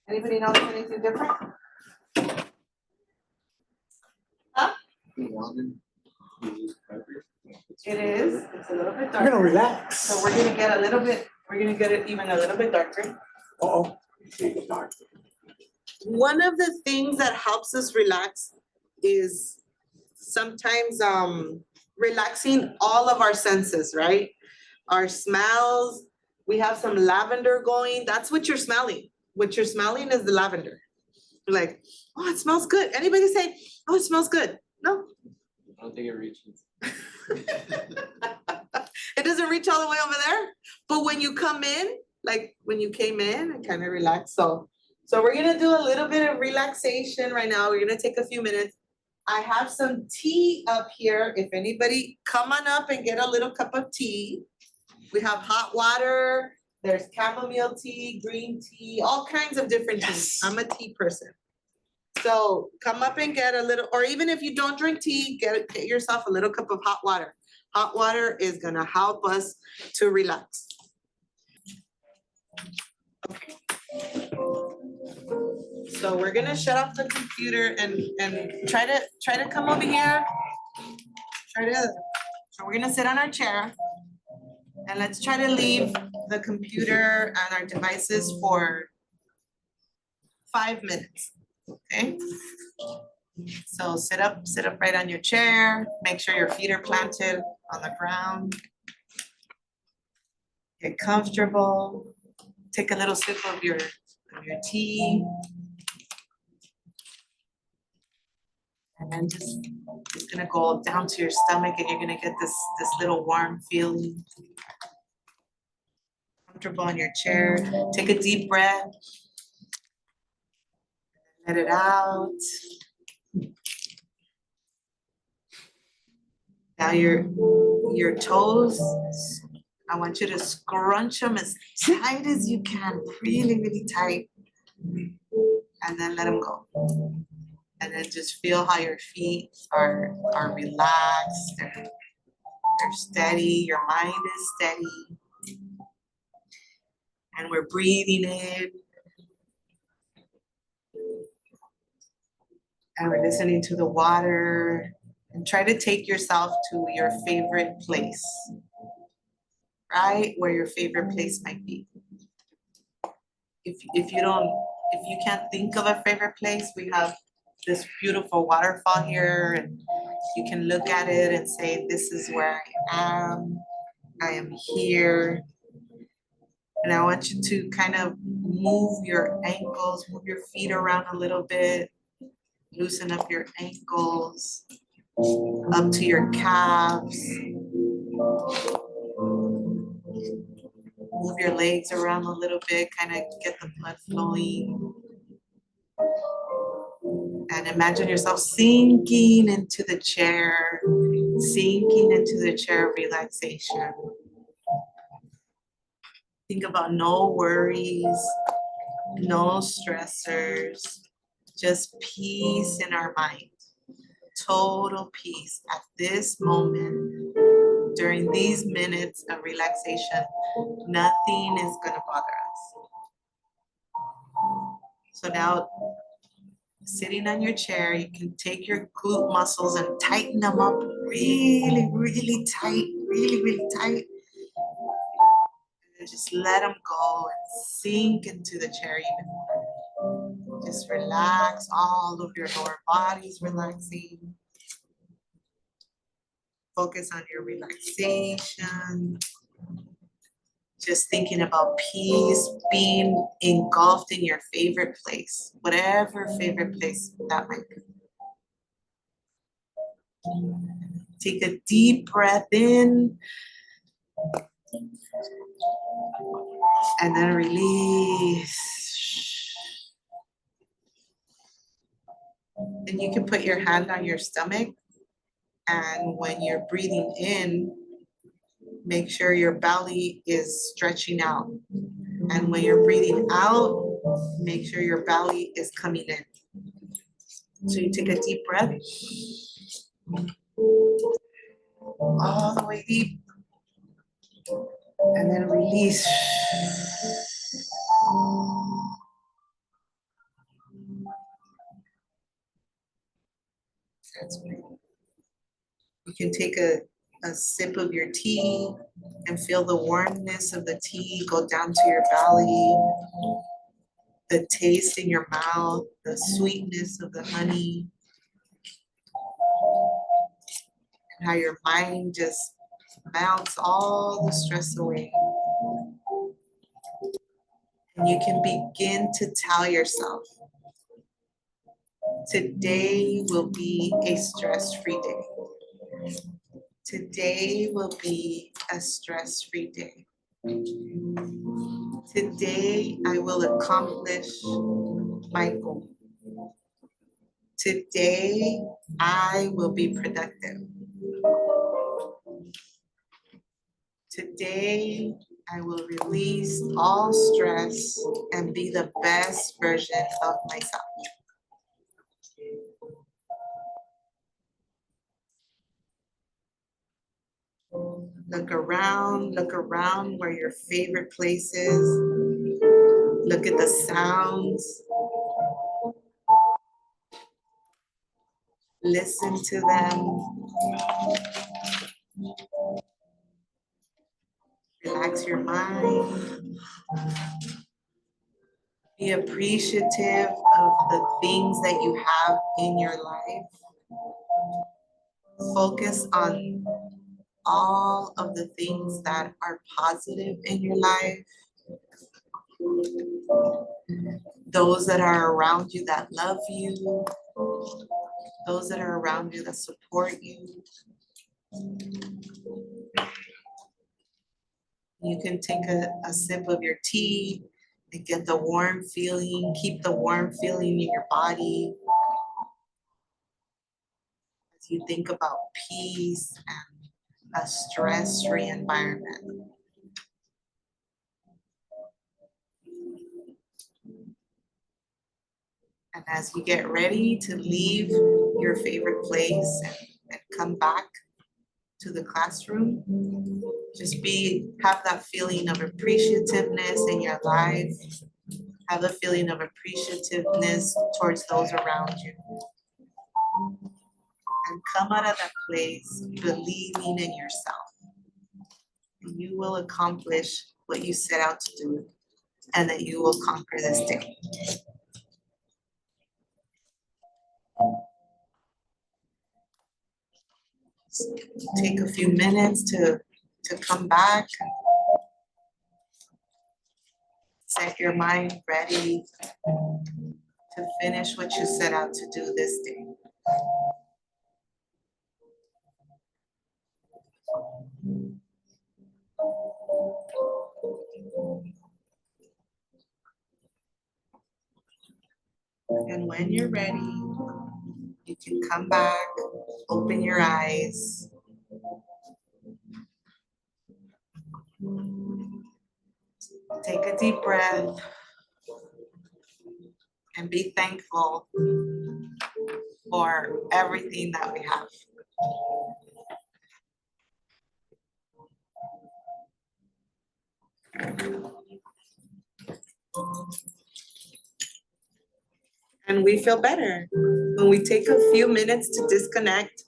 Anybody notice anything different? It is, it's a little bit We're gonna darker. relax. So we're gonna get a little bit, we're gonna get it even a little bit darker. Uh-oh. One of the things that helps us relax is sometimes relaxing all of our senses, right? Our smells, we have some lavender going, that's what you're smelling. What you're smelling is the lavender. Like, oh, it smells good. Anybody say, oh, it smells good? No, I don't think it reaches. it doesn't reach all the way over there, but when you come in, like when you came in, it kind of relaxed. So we're gonna do a little bit of relaxation right now. We're gonna take a few minutes. I have some tea up here. If anybody, come on up and get a little cup of tea. We have hot water, there's chamomile tea, green tea, all kinds of different teas. I'm a tea person. So come up and get a little, or even if you don't drink tea, get yourself a little cup of hot water. Hot water is gonna help us to relax. Okay. So we're gonna shut off the computer and try to come over here. So we're gonna sit on our chair. And let's try to leave the computer and our devices for 5 minutes, okay? So sit up right on your chair, make sure your feet are planted on the ground. Get comfortable, take a little sip of your tea. And then just gonna go down to your stomach and you're gonna get this little warm feeling. Comfortable in your chair, take a deep breath. Let it out. Now your toes, I want you to scrunch them as tight as you can, really, really tight. And then let them go. And then just feel how your feet are relaxed, they're steady, your mind is steady. And we're breathing in. And we're listening to the water. And try to take yourself to your favorite place, right? Where your favorite place might be. If you can't think of a favorite place, we have this beautiful waterfall here, and you can look at it and say, this is where I am here. And I want you to kind of move your ankles, move your feet around a little bit, loosen up your ankles, up to your calves. Move your legs around a little bit, kind of get the blood flowing. And imagine yourself sinking into the chair of relaxation. Think about no worries, no stressors, just peace in our mind. Total peace at this moment. During these minutes of relaxation, nothing is going to bother us. So now, sitting on your chair, you can take your glute muscles and tighten them up really, really tight, really, really tight. And just let them go and sink into the chair even more. Just relax, all of your lower body's relaxing. Focus on your relaxation. Just thinking about peace, being engulfed in your favorite place, whatever favorite place that might be. Take a deep breath in and then release. And you can put your hand on your stomach, and when you're breathing in, make sure your belly is stretching out. And when you're breathing out, make sure your belly is coming in. So you take a deep breath, all the way deep, and then release. That's great. You can take a sip of your tea and feel the warmness of the tea go down to your belly, the taste in your mouth, the sweetness of the honey, and how your mind just melts all the stress away. And you can begin to tell yourself, today will be a stress-free day. Today will be a stress-free day. Today I will accomplish my goal. Today I will be productive. Today I will release all stress and be the best version of myself. Look around where your favorite place is. Look at the sounds. Listen to them. Relax your mind. Be appreciative of the things that you have in your life. Focus on all of the things that are positive in your life. Those that are around you that love you. Those that are around you that support you. You can take a sip of your tea and get the warm feeling, keep the warm feeling in your body as you think about peace and a stress-free environment. And as you get ready to leave your favorite place and come back to the classroom, just have that feeling of appreciativeness in your life. Have a feeling of appreciativeness towards those around you. And come out of that place believing in yourself. And you will accomplish what you set out to do, and that you will conquer this day. Take a few minutes to come back. Set your mind ready to finish what you set out to do this day. And when you're ready, you can come back, open your eyes. Take a deep breath and be thankful for everything that we have. And we feel better when we take a few minutes to disconnect,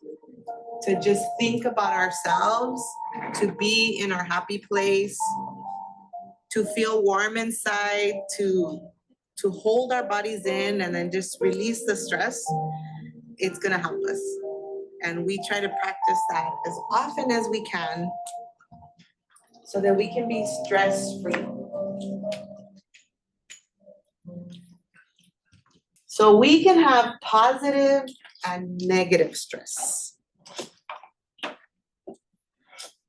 to just think about ourselves, to be in our happy place, to feel warm inside, to hold our bodies in and then just release the stress. It's gonna help us. And we try to practice that as often as we can so that we can be stress-free. So we can have positive and negative stress.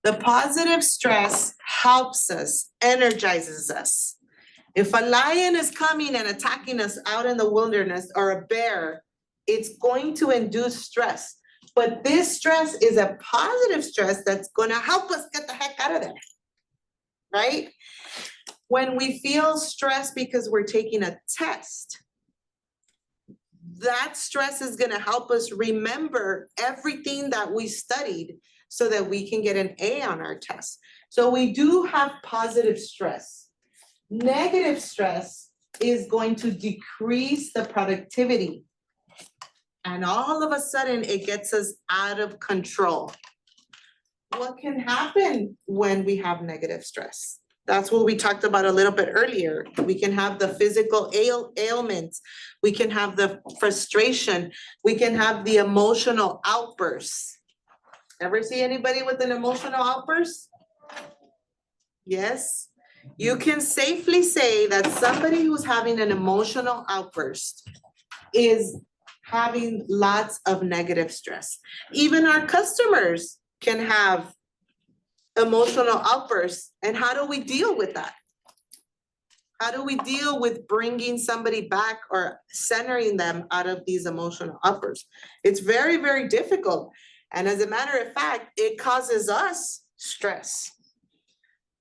The positive stress helps us, energizes us. If a lion is coming and attacking us out in the wilderness, or a bear, it's going to induce stress. But this stress is a positive stress that's gonna help us get the heck out of there, right? When we feel stressed because we're taking a test, that stress is gonna help us remember everything that we studied so that we can get an A on our test. So we do have positive stress. Negative stress is going to decrease the productivity. And all of a sudden, it gets us out of control. What can happen when we have negative stress? That's what we talked about a little bit earlier. We can have the physical ailments. We can have the frustration. We can have the emotional outbursts. Ever see anybody with an emotional outburst? Yes. You can safely say that somebody who's having an emotional outburst is having lots of negative stress. Even our customers can have emotional outbursts. And how do we deal with that? How do we deal with bringing somebody back or centering them out of these emotional outbursts? It's very, very difficult. And as a matter of fact, it causes us stress.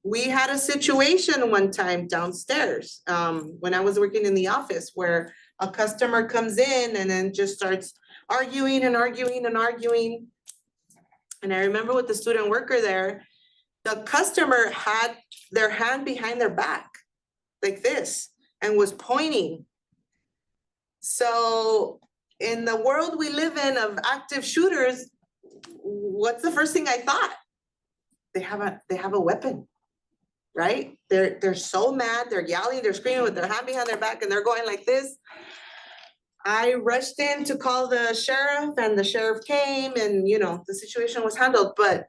We had a situation one time downstairs, when I was working in the office, where a customer comes in and then just starts arguing and arguing and arguing. And I remember with the student worker there, the customer had their hand behind their back like this and was pointing. So in the world we live in of active shooters, what's the first thing I thought? They have a weapon. Right? They're so mad, they're yelling, they're screaming with their hand behind their back and they're going like this. I rushed in to call the sheriff and the sheriff came and the situation was handled, but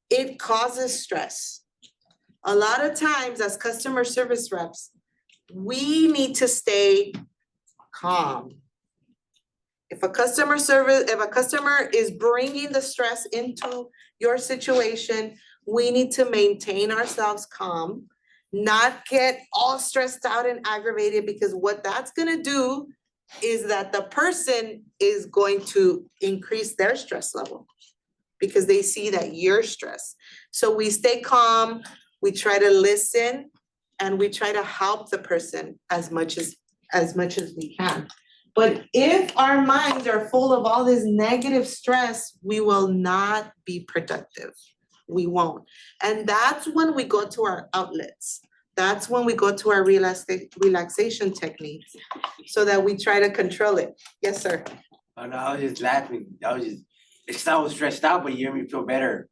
it causes stress. A lot of times as customer service reps, we need to stay calm. If a customer is bringing the stress into your situation, we need to maintain ourselves calm, not get all stressed out and aggravated, because what that's gonna do is that the person is going to increase their stress level because they see that you're stressed. So we stay calm, we try to listen, and we try to help the person as much as we can. But if our minds are full of all this negative stress, we will not be productive. We won't. And that's when we go to our outlets. That's when we go to our relaxation techniques so that we try to control it. Yes, sir. Oh no, I was just laughing. It's I was stressed out, but you made me feel better.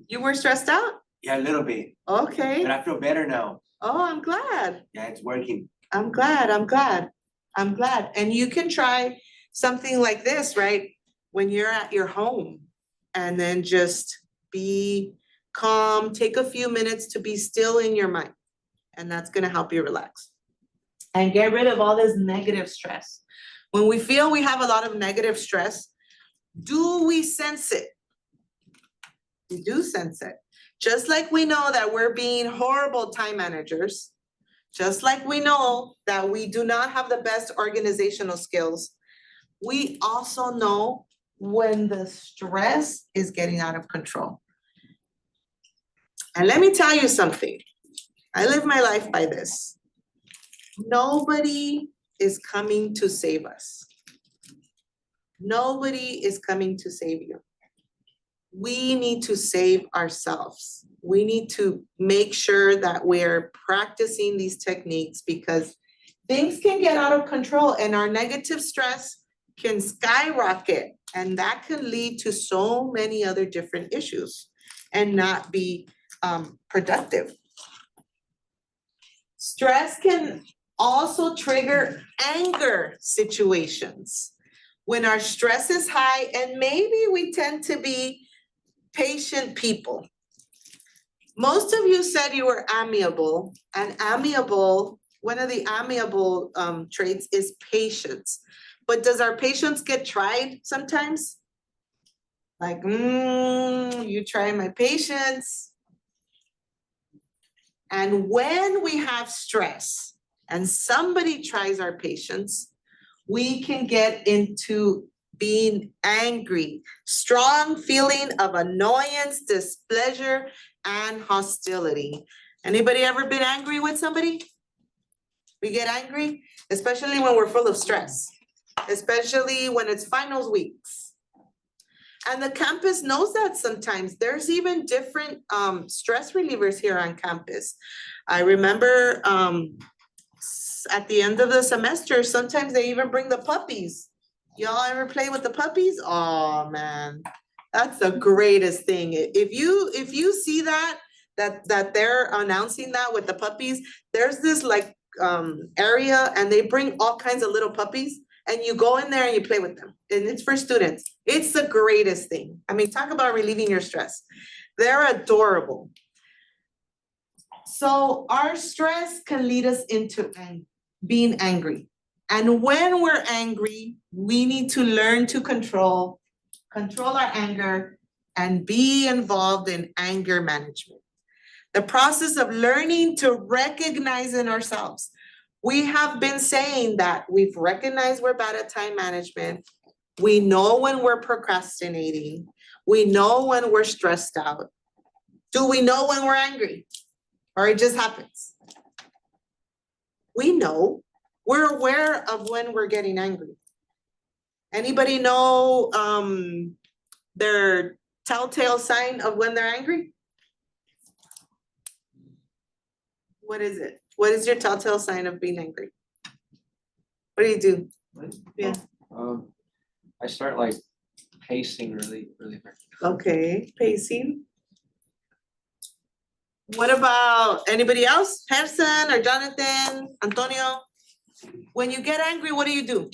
You were stressed out? Yeah, a little bit. Okay. But I feel better now. Oh, I'm glad. Yeah, it's working. I'm glad. And you can try something like this, right? When you're at your home and then just be calm, take a few minutes to be still in your mind. And that's gonna help you relax. And get rid of all this negative stress. When we feel we have a lot of negative stress, do we sense it? We do sense it. Just like we know that we're being horrible time managers, just like we know that we do not have the best organizational skills, we also know when the stress is getting out of control. And let me tell you something. I live my life by this. Nobody is coming to save us. Nobody is coming to save you. We need to save ourselves. We need to make sure that we're practicing these techniques because things can get out of control and our negative stress can skyrocket, and that can lead to so many other different issues and not be productive. Stress can also trigger anger situations. When our stress is high, and maybe we tend to be patient people. Most of you said you were amiable, and amiable, one of the amiable traits is patience. But does our patience get tried sometimes? Like, you try my patience. And when we have stress and somebody tries our patience, we can get into being angry, strong feeling of annoyance, displeasure, and hostility. Anybody ever been angry with somebody? We get angry, especially when we're full of stress, especially when it's finals weeks. And the campus knows that sometimes. There's even different stress relievers here on campus. I remember at the end of the semester, sometimes they even bring the puppies. Y'all ever play with the puppies? Oh man, that's the greatest thing. If you see that they're announcing that with the puppies, there's this like area and they bring all kinds of little puppies and you go in there and you play with them. And it's for students. It's the greatest thing. I mean, talk about relieving your stress. They're adorable. So our stress can lead us into being angry. And when we're angry, we need to learn to control our anger and be involved in anger management. The process of learning to recognize in ourselves. We have been saying that we've recognized we're bad at time management. We know when we're procrastinating. We know when we're stressed out. Do we know when we're angry? Or it just happens? We know. We're aware of when we're getting angry. Anybody know their telltale sign of when they're angry? What is it? What is your telltale sign of being angry? What do you do? Yeah. I start like pacing really hard. Okay, pacing. What about anybody else? Gerson or Jonathan, Antonio? When you get angry, what do?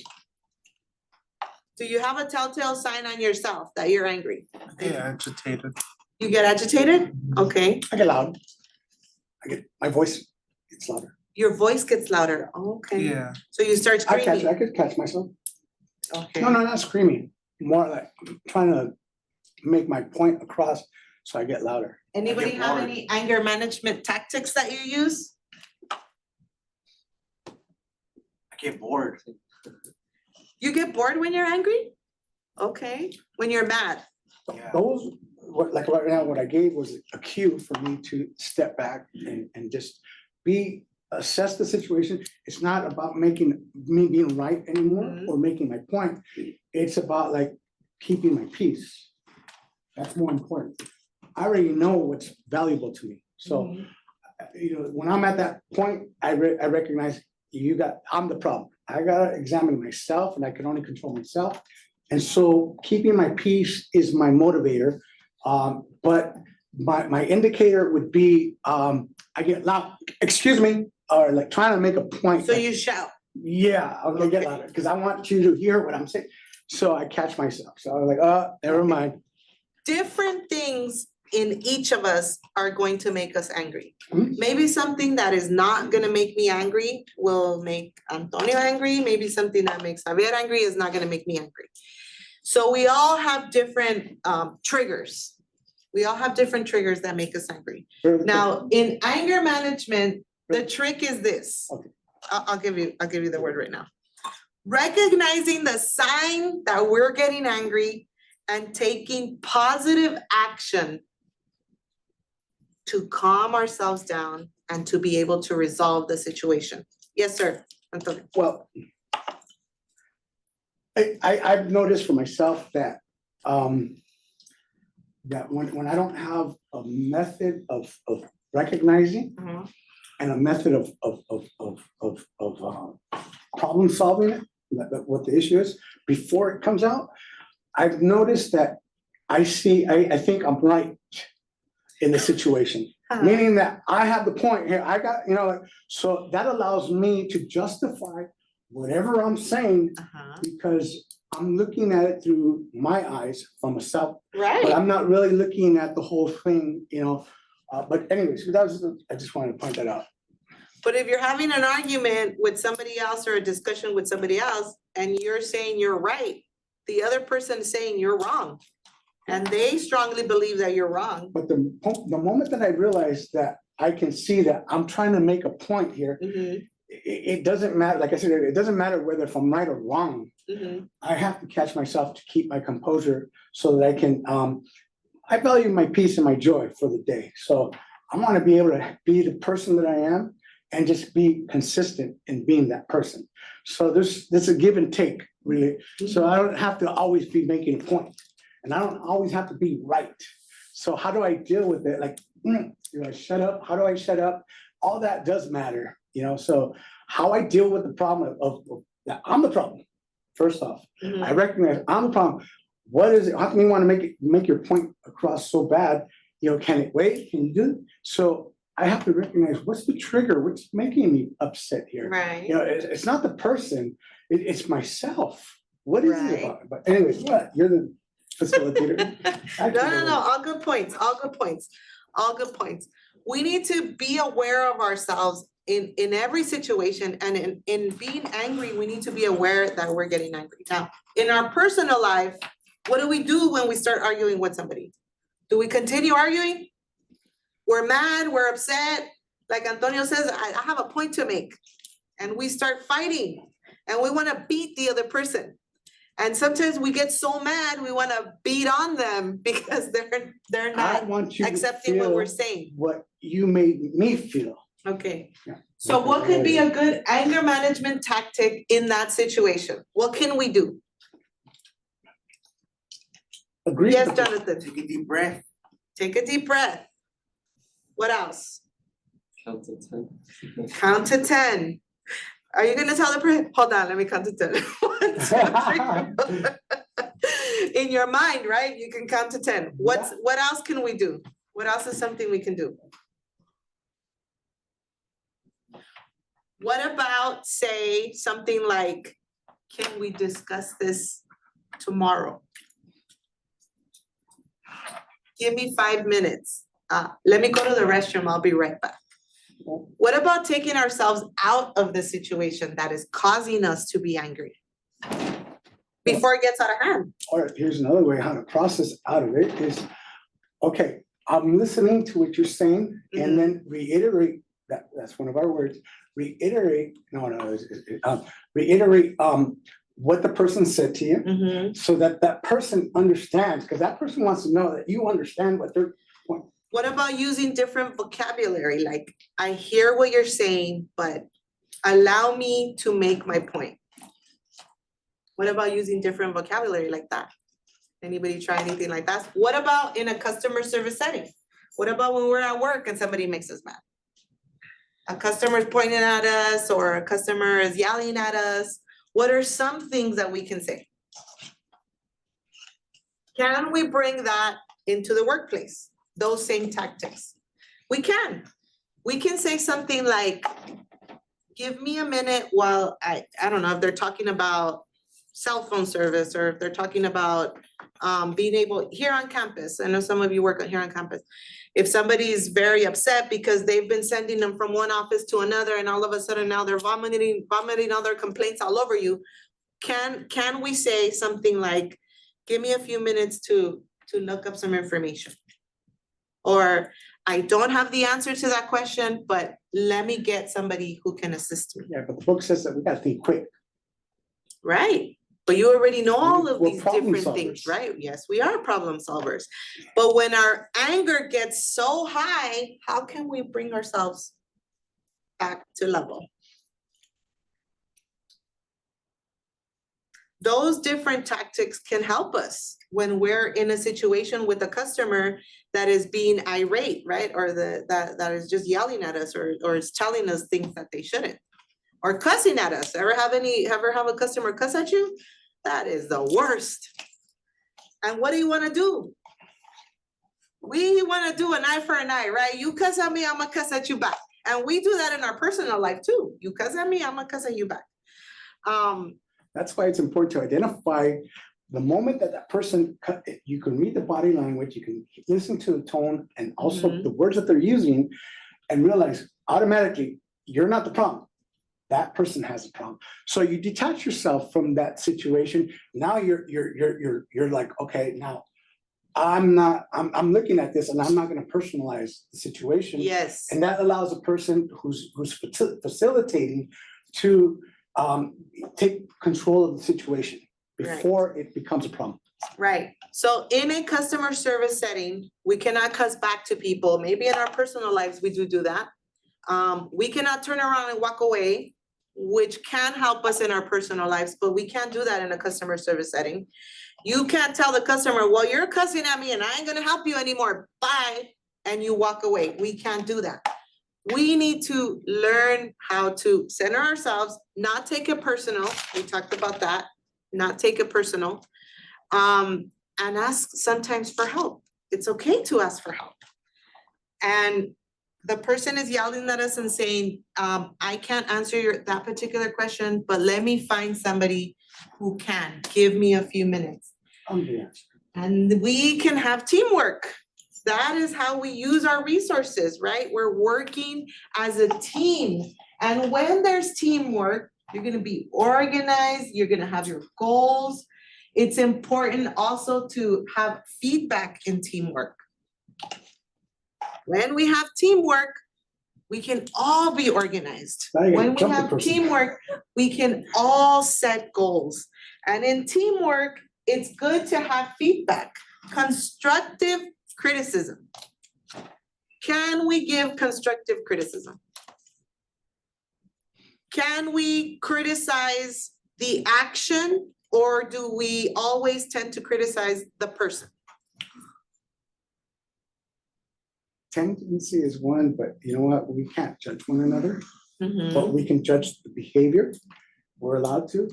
Do you have a telltale sign on yourself that you're angry? Yeah, agitated. You get agitated? Okay. I get loud. My voice gets louder. Your voice gets louder. Okay. Yeah. So you start I screaming. could catch myself. Okay. No, not screaming. More like I'm trying to make my point across, so I get louder. Anybody get have bored. any anger management tactics that you use? I get bored. You get bored when you're angry? Okay. When you're mad? Yeah. Like right now, what I gave was a cue for me to step back and just assess the situation. It's not about making me being right anymore Mhm. or making my point. It's about like keeping my peace. That's more important. I already know what's valuable to me. So, Mhm. When I'm at that point, I recognize I'm the problem. I gotta examine myself and I can only control myself. And so keeping my peace is my motivator. But my indicator would be, I get loud, excuse me, or like trying to make a point. So you shout. Yeah, I'm gonna get Okay. louder because I want you to hear what I'm saying. So I catch myself. So I was like, never mind. different things in each of us are going to make us angry. Mhm. Maybe something that is not gonna make me angry will make Antonio angry. Maybe something that makes Javier angry is not gonna make me angry. So we all have different triggers. We all have different triggers that make us angry. Now, in anger management, the trick is this. Okay. I'll give you the word right now. Recognizing the sign that we're getting angry and taking positive action to calm ourselves down and to be able to resolve the situation. Yes, sir. Antonio. Well, I've noticed for myself that, that when I don't have a method of recognizing Mhm. and a method of problem solving it, what the issue is, before it comes out, I've noticed that I think I'm right in the situation. Meaning that I have the point here, I got, so that allows me to justify whatever I'm saying Uh-huh. because I'm looking at it through my eyes from myself, but Right. I'm not really looking at the whole thing, but anyways, I just wanted to point that out. But if you're having an argument with somebody else or a discussion with somebody else and you're saying you're right, the other person is saying you're wrong. And they strongly believe that you're wrong. But the moment that I realize that I can see that I'm trying to make a point here, Mhm, it doesn't matter, like I said, it doesn't matter whether if I'm right or wrong. mhm. I have to catch myself to keep my composure so that I can, I value my peace and my joy for the day. So I want to be able to be the person that I am and just be consistent in being that person. So there's a give and take, really. So I don't have to always be making a point. And I don't always have to be right. So how do I deal with it? Like, do I shut up? How do I shut up? All that does matter, So how I deal with the problem of that I'm the problem, first off. Mhm. I recognize I'm the problem. What is it? How come you want to make your point across so bad? Can it wait? Can you do it? So I have to recognize what's the trigger, what's making me upset here. Right. It's not the person, it's myself. What is Right. it about? But anyways, you're the facilitator. No, all good points, all good points, all good points. We need to be aware of ourselves in every situation, and in being angry, we need to be aware that we're getting angry. Now, in our personal life, what do we do when we start arguing with somebody? Do we continue arguing? We're mad, we're upset, like Antonio says, I have a point to make. And we start fighting, and we wanna beat the other person. And sometimes we get so mad, we wanna beat on them because they're I not want you to accepting what we're feel saying. what you made me feel. Okay. Yeah. So what could be a good anger management tactic in that situation? What can we do? Agree. Yes, with the- Jonathan, Take a deep breath. take a deep breath. What else? Count to 10. Count to 10. Are you gonna tell the person? Hold on, let me count to 10. 1, 2, 3, 4. In your mind, right? You can count to 10. What else can we do? What else is something we can do? What about, say, something like, can we discuss this tomorrow? Give me 5 minutes. Let me go to the restroom. I'll be right back. What about taking ourselves out of the situation that is causing us to be angry? Before it gets out of hand. Or here's another way how to process out of it is, okay, I'm listening to what you're saying and then reiterate, that's one of our words, reiterate what the person said to you so that that person understands, because that person wants to know that you understand what they're. What about using different vocabulary? Like, I hear what you're saying, but allow me to make my point. What about using different vocabulary like that? Anybody try anything like that? What about in a customer service setting? What about when we're at work and somebody makes us mad? A customer is pointing at us or a customer is yelling at us. What are some things that we can say? Can we bring that into the workplace? Those same tactics? We can. We can say something like, give me a minute while I don't know if they're talking about cell phone service, or if they're talking about being able, here on campus, I know some of you work here on campus. If somebody is very upset because they've been sending them from one office to another and all of a sudden now they're vomiting all their complaints all over you, can we say something like, give me a few minutes to look up some information? Or I don't have the answer to that question, but let me get somebody who can assist me, Yeah, but the book says that we gotta think quick. right? But you already know all of We're these problem different things, solvers. right? Yes, we are problem solvers. But when our anger gets so high, how can we bring ourselves back to level? Those different tactics can help us when we're in a situation with a customer that is being irate, right? Or that is just yelling at us or is telling us things that they shouldn't. Or cussing at us. Ever have a customer cuss at you? That is the worst. And what do you wanna do? We wanna do an eye for an eye, right? You cuss at me, I'ma cuss at you back. And we do that in our personal life too. You cuss at me, I'ma cuss at you back. That's why it's important to identify the moment that person, you can read the body language, you can listen to the tone and also the words that they're using and realize automatically, you're not the problem. That person has a problem. So you detach yourself from that situation. Now you're like, okay, now I'm looking at this and I'm not gonna personalize the situation. Yes. And that allows a person who's facilitating to take control of the situation before it becomes a problem. Right, so in a customer service setting, we cannot cuss back to people, maybe in our personal lives, we do that. We cannot turn around and walk away, which can help us in our personal lives, but we can't do that in a customer service setting. You can't tell the customer, well, you're cussing at me and I ain't gonna help you anymore, bye, and you walk away, we can't do that. We need to learn how to center ourselves, not take it personal, we talked about that, not take it personal. And ask sometimes for help. It's okay to ask for help. And the person is yelling at us and saying, I can't answer that particular question, but let me find somebody who can. Give me a few minutes. And we can have teamwork. That is how we use our resources, right? We're working as a team. And when there's teamwork, you're gonna be organized, you're gonna have your goals. It's important also to have feedback in teamwork. When we have teamwork, we can all be organized. Now you're gonna When we jump the have person. teamwork, we can all set goals. And in teamwork, it's good to have feedback, constructive criticism. Can we give constructive criticism? Can we criticize the action, or do we always tend to criticize the person? Tendency is one, but you know what? We can't judge one another, but we can judge the behavior. We're allowed to,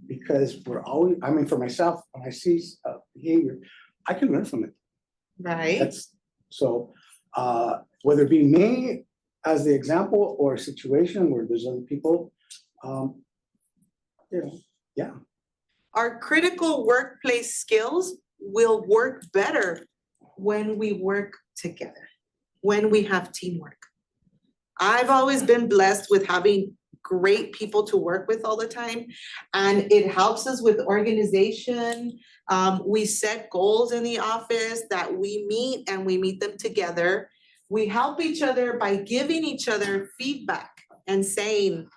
because we're always, I mean, for myself, when I see behavior, I can learn from it. Right, That's, so, whether it be me as the example or a situation where there's other people, you know, yeah. our critical workplace skills will work better when we work together, when we have teamwork. I've always been blessed with having great people to work with all the time, and it helps us with organization. We set goals in the office that we meet, and we meet them together. We help each other by giving each other feedback and saying,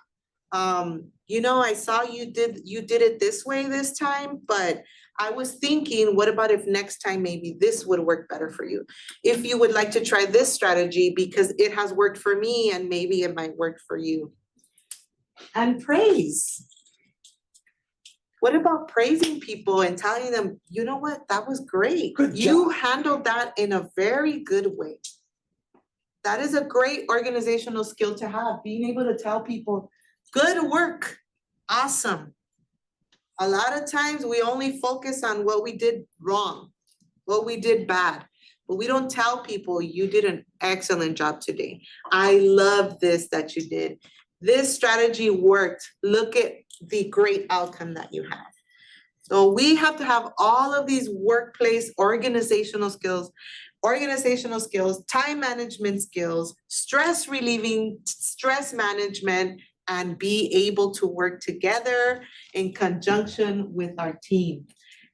you know, I saw you did it this way this time, but I was thinking, what about if next time maybe this would work better for you? If you would like to try this strategy because it has worked for me and maybe it might work for you. And praise. What about praising people and telling them, you know what, that was great. Good You job. handled that in a very good way. That is a great organizational skill to have, being able to tell people, good work, awesome. A lot of times we only focus on what we did wrong, what we did bad, but we don't tell people you did an excellent job today. I love this that you did. this strategy worked. Look at the great outcome that you have. So we have to have all of these workplace organizational skills, time management skills, stress relieving, stress management, and be able to work together in conjunction with our team.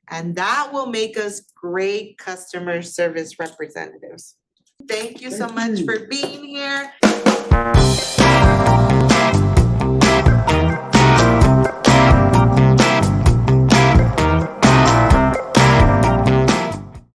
And that will make us great customer service representatives. Thank you so Thank much you. for being here.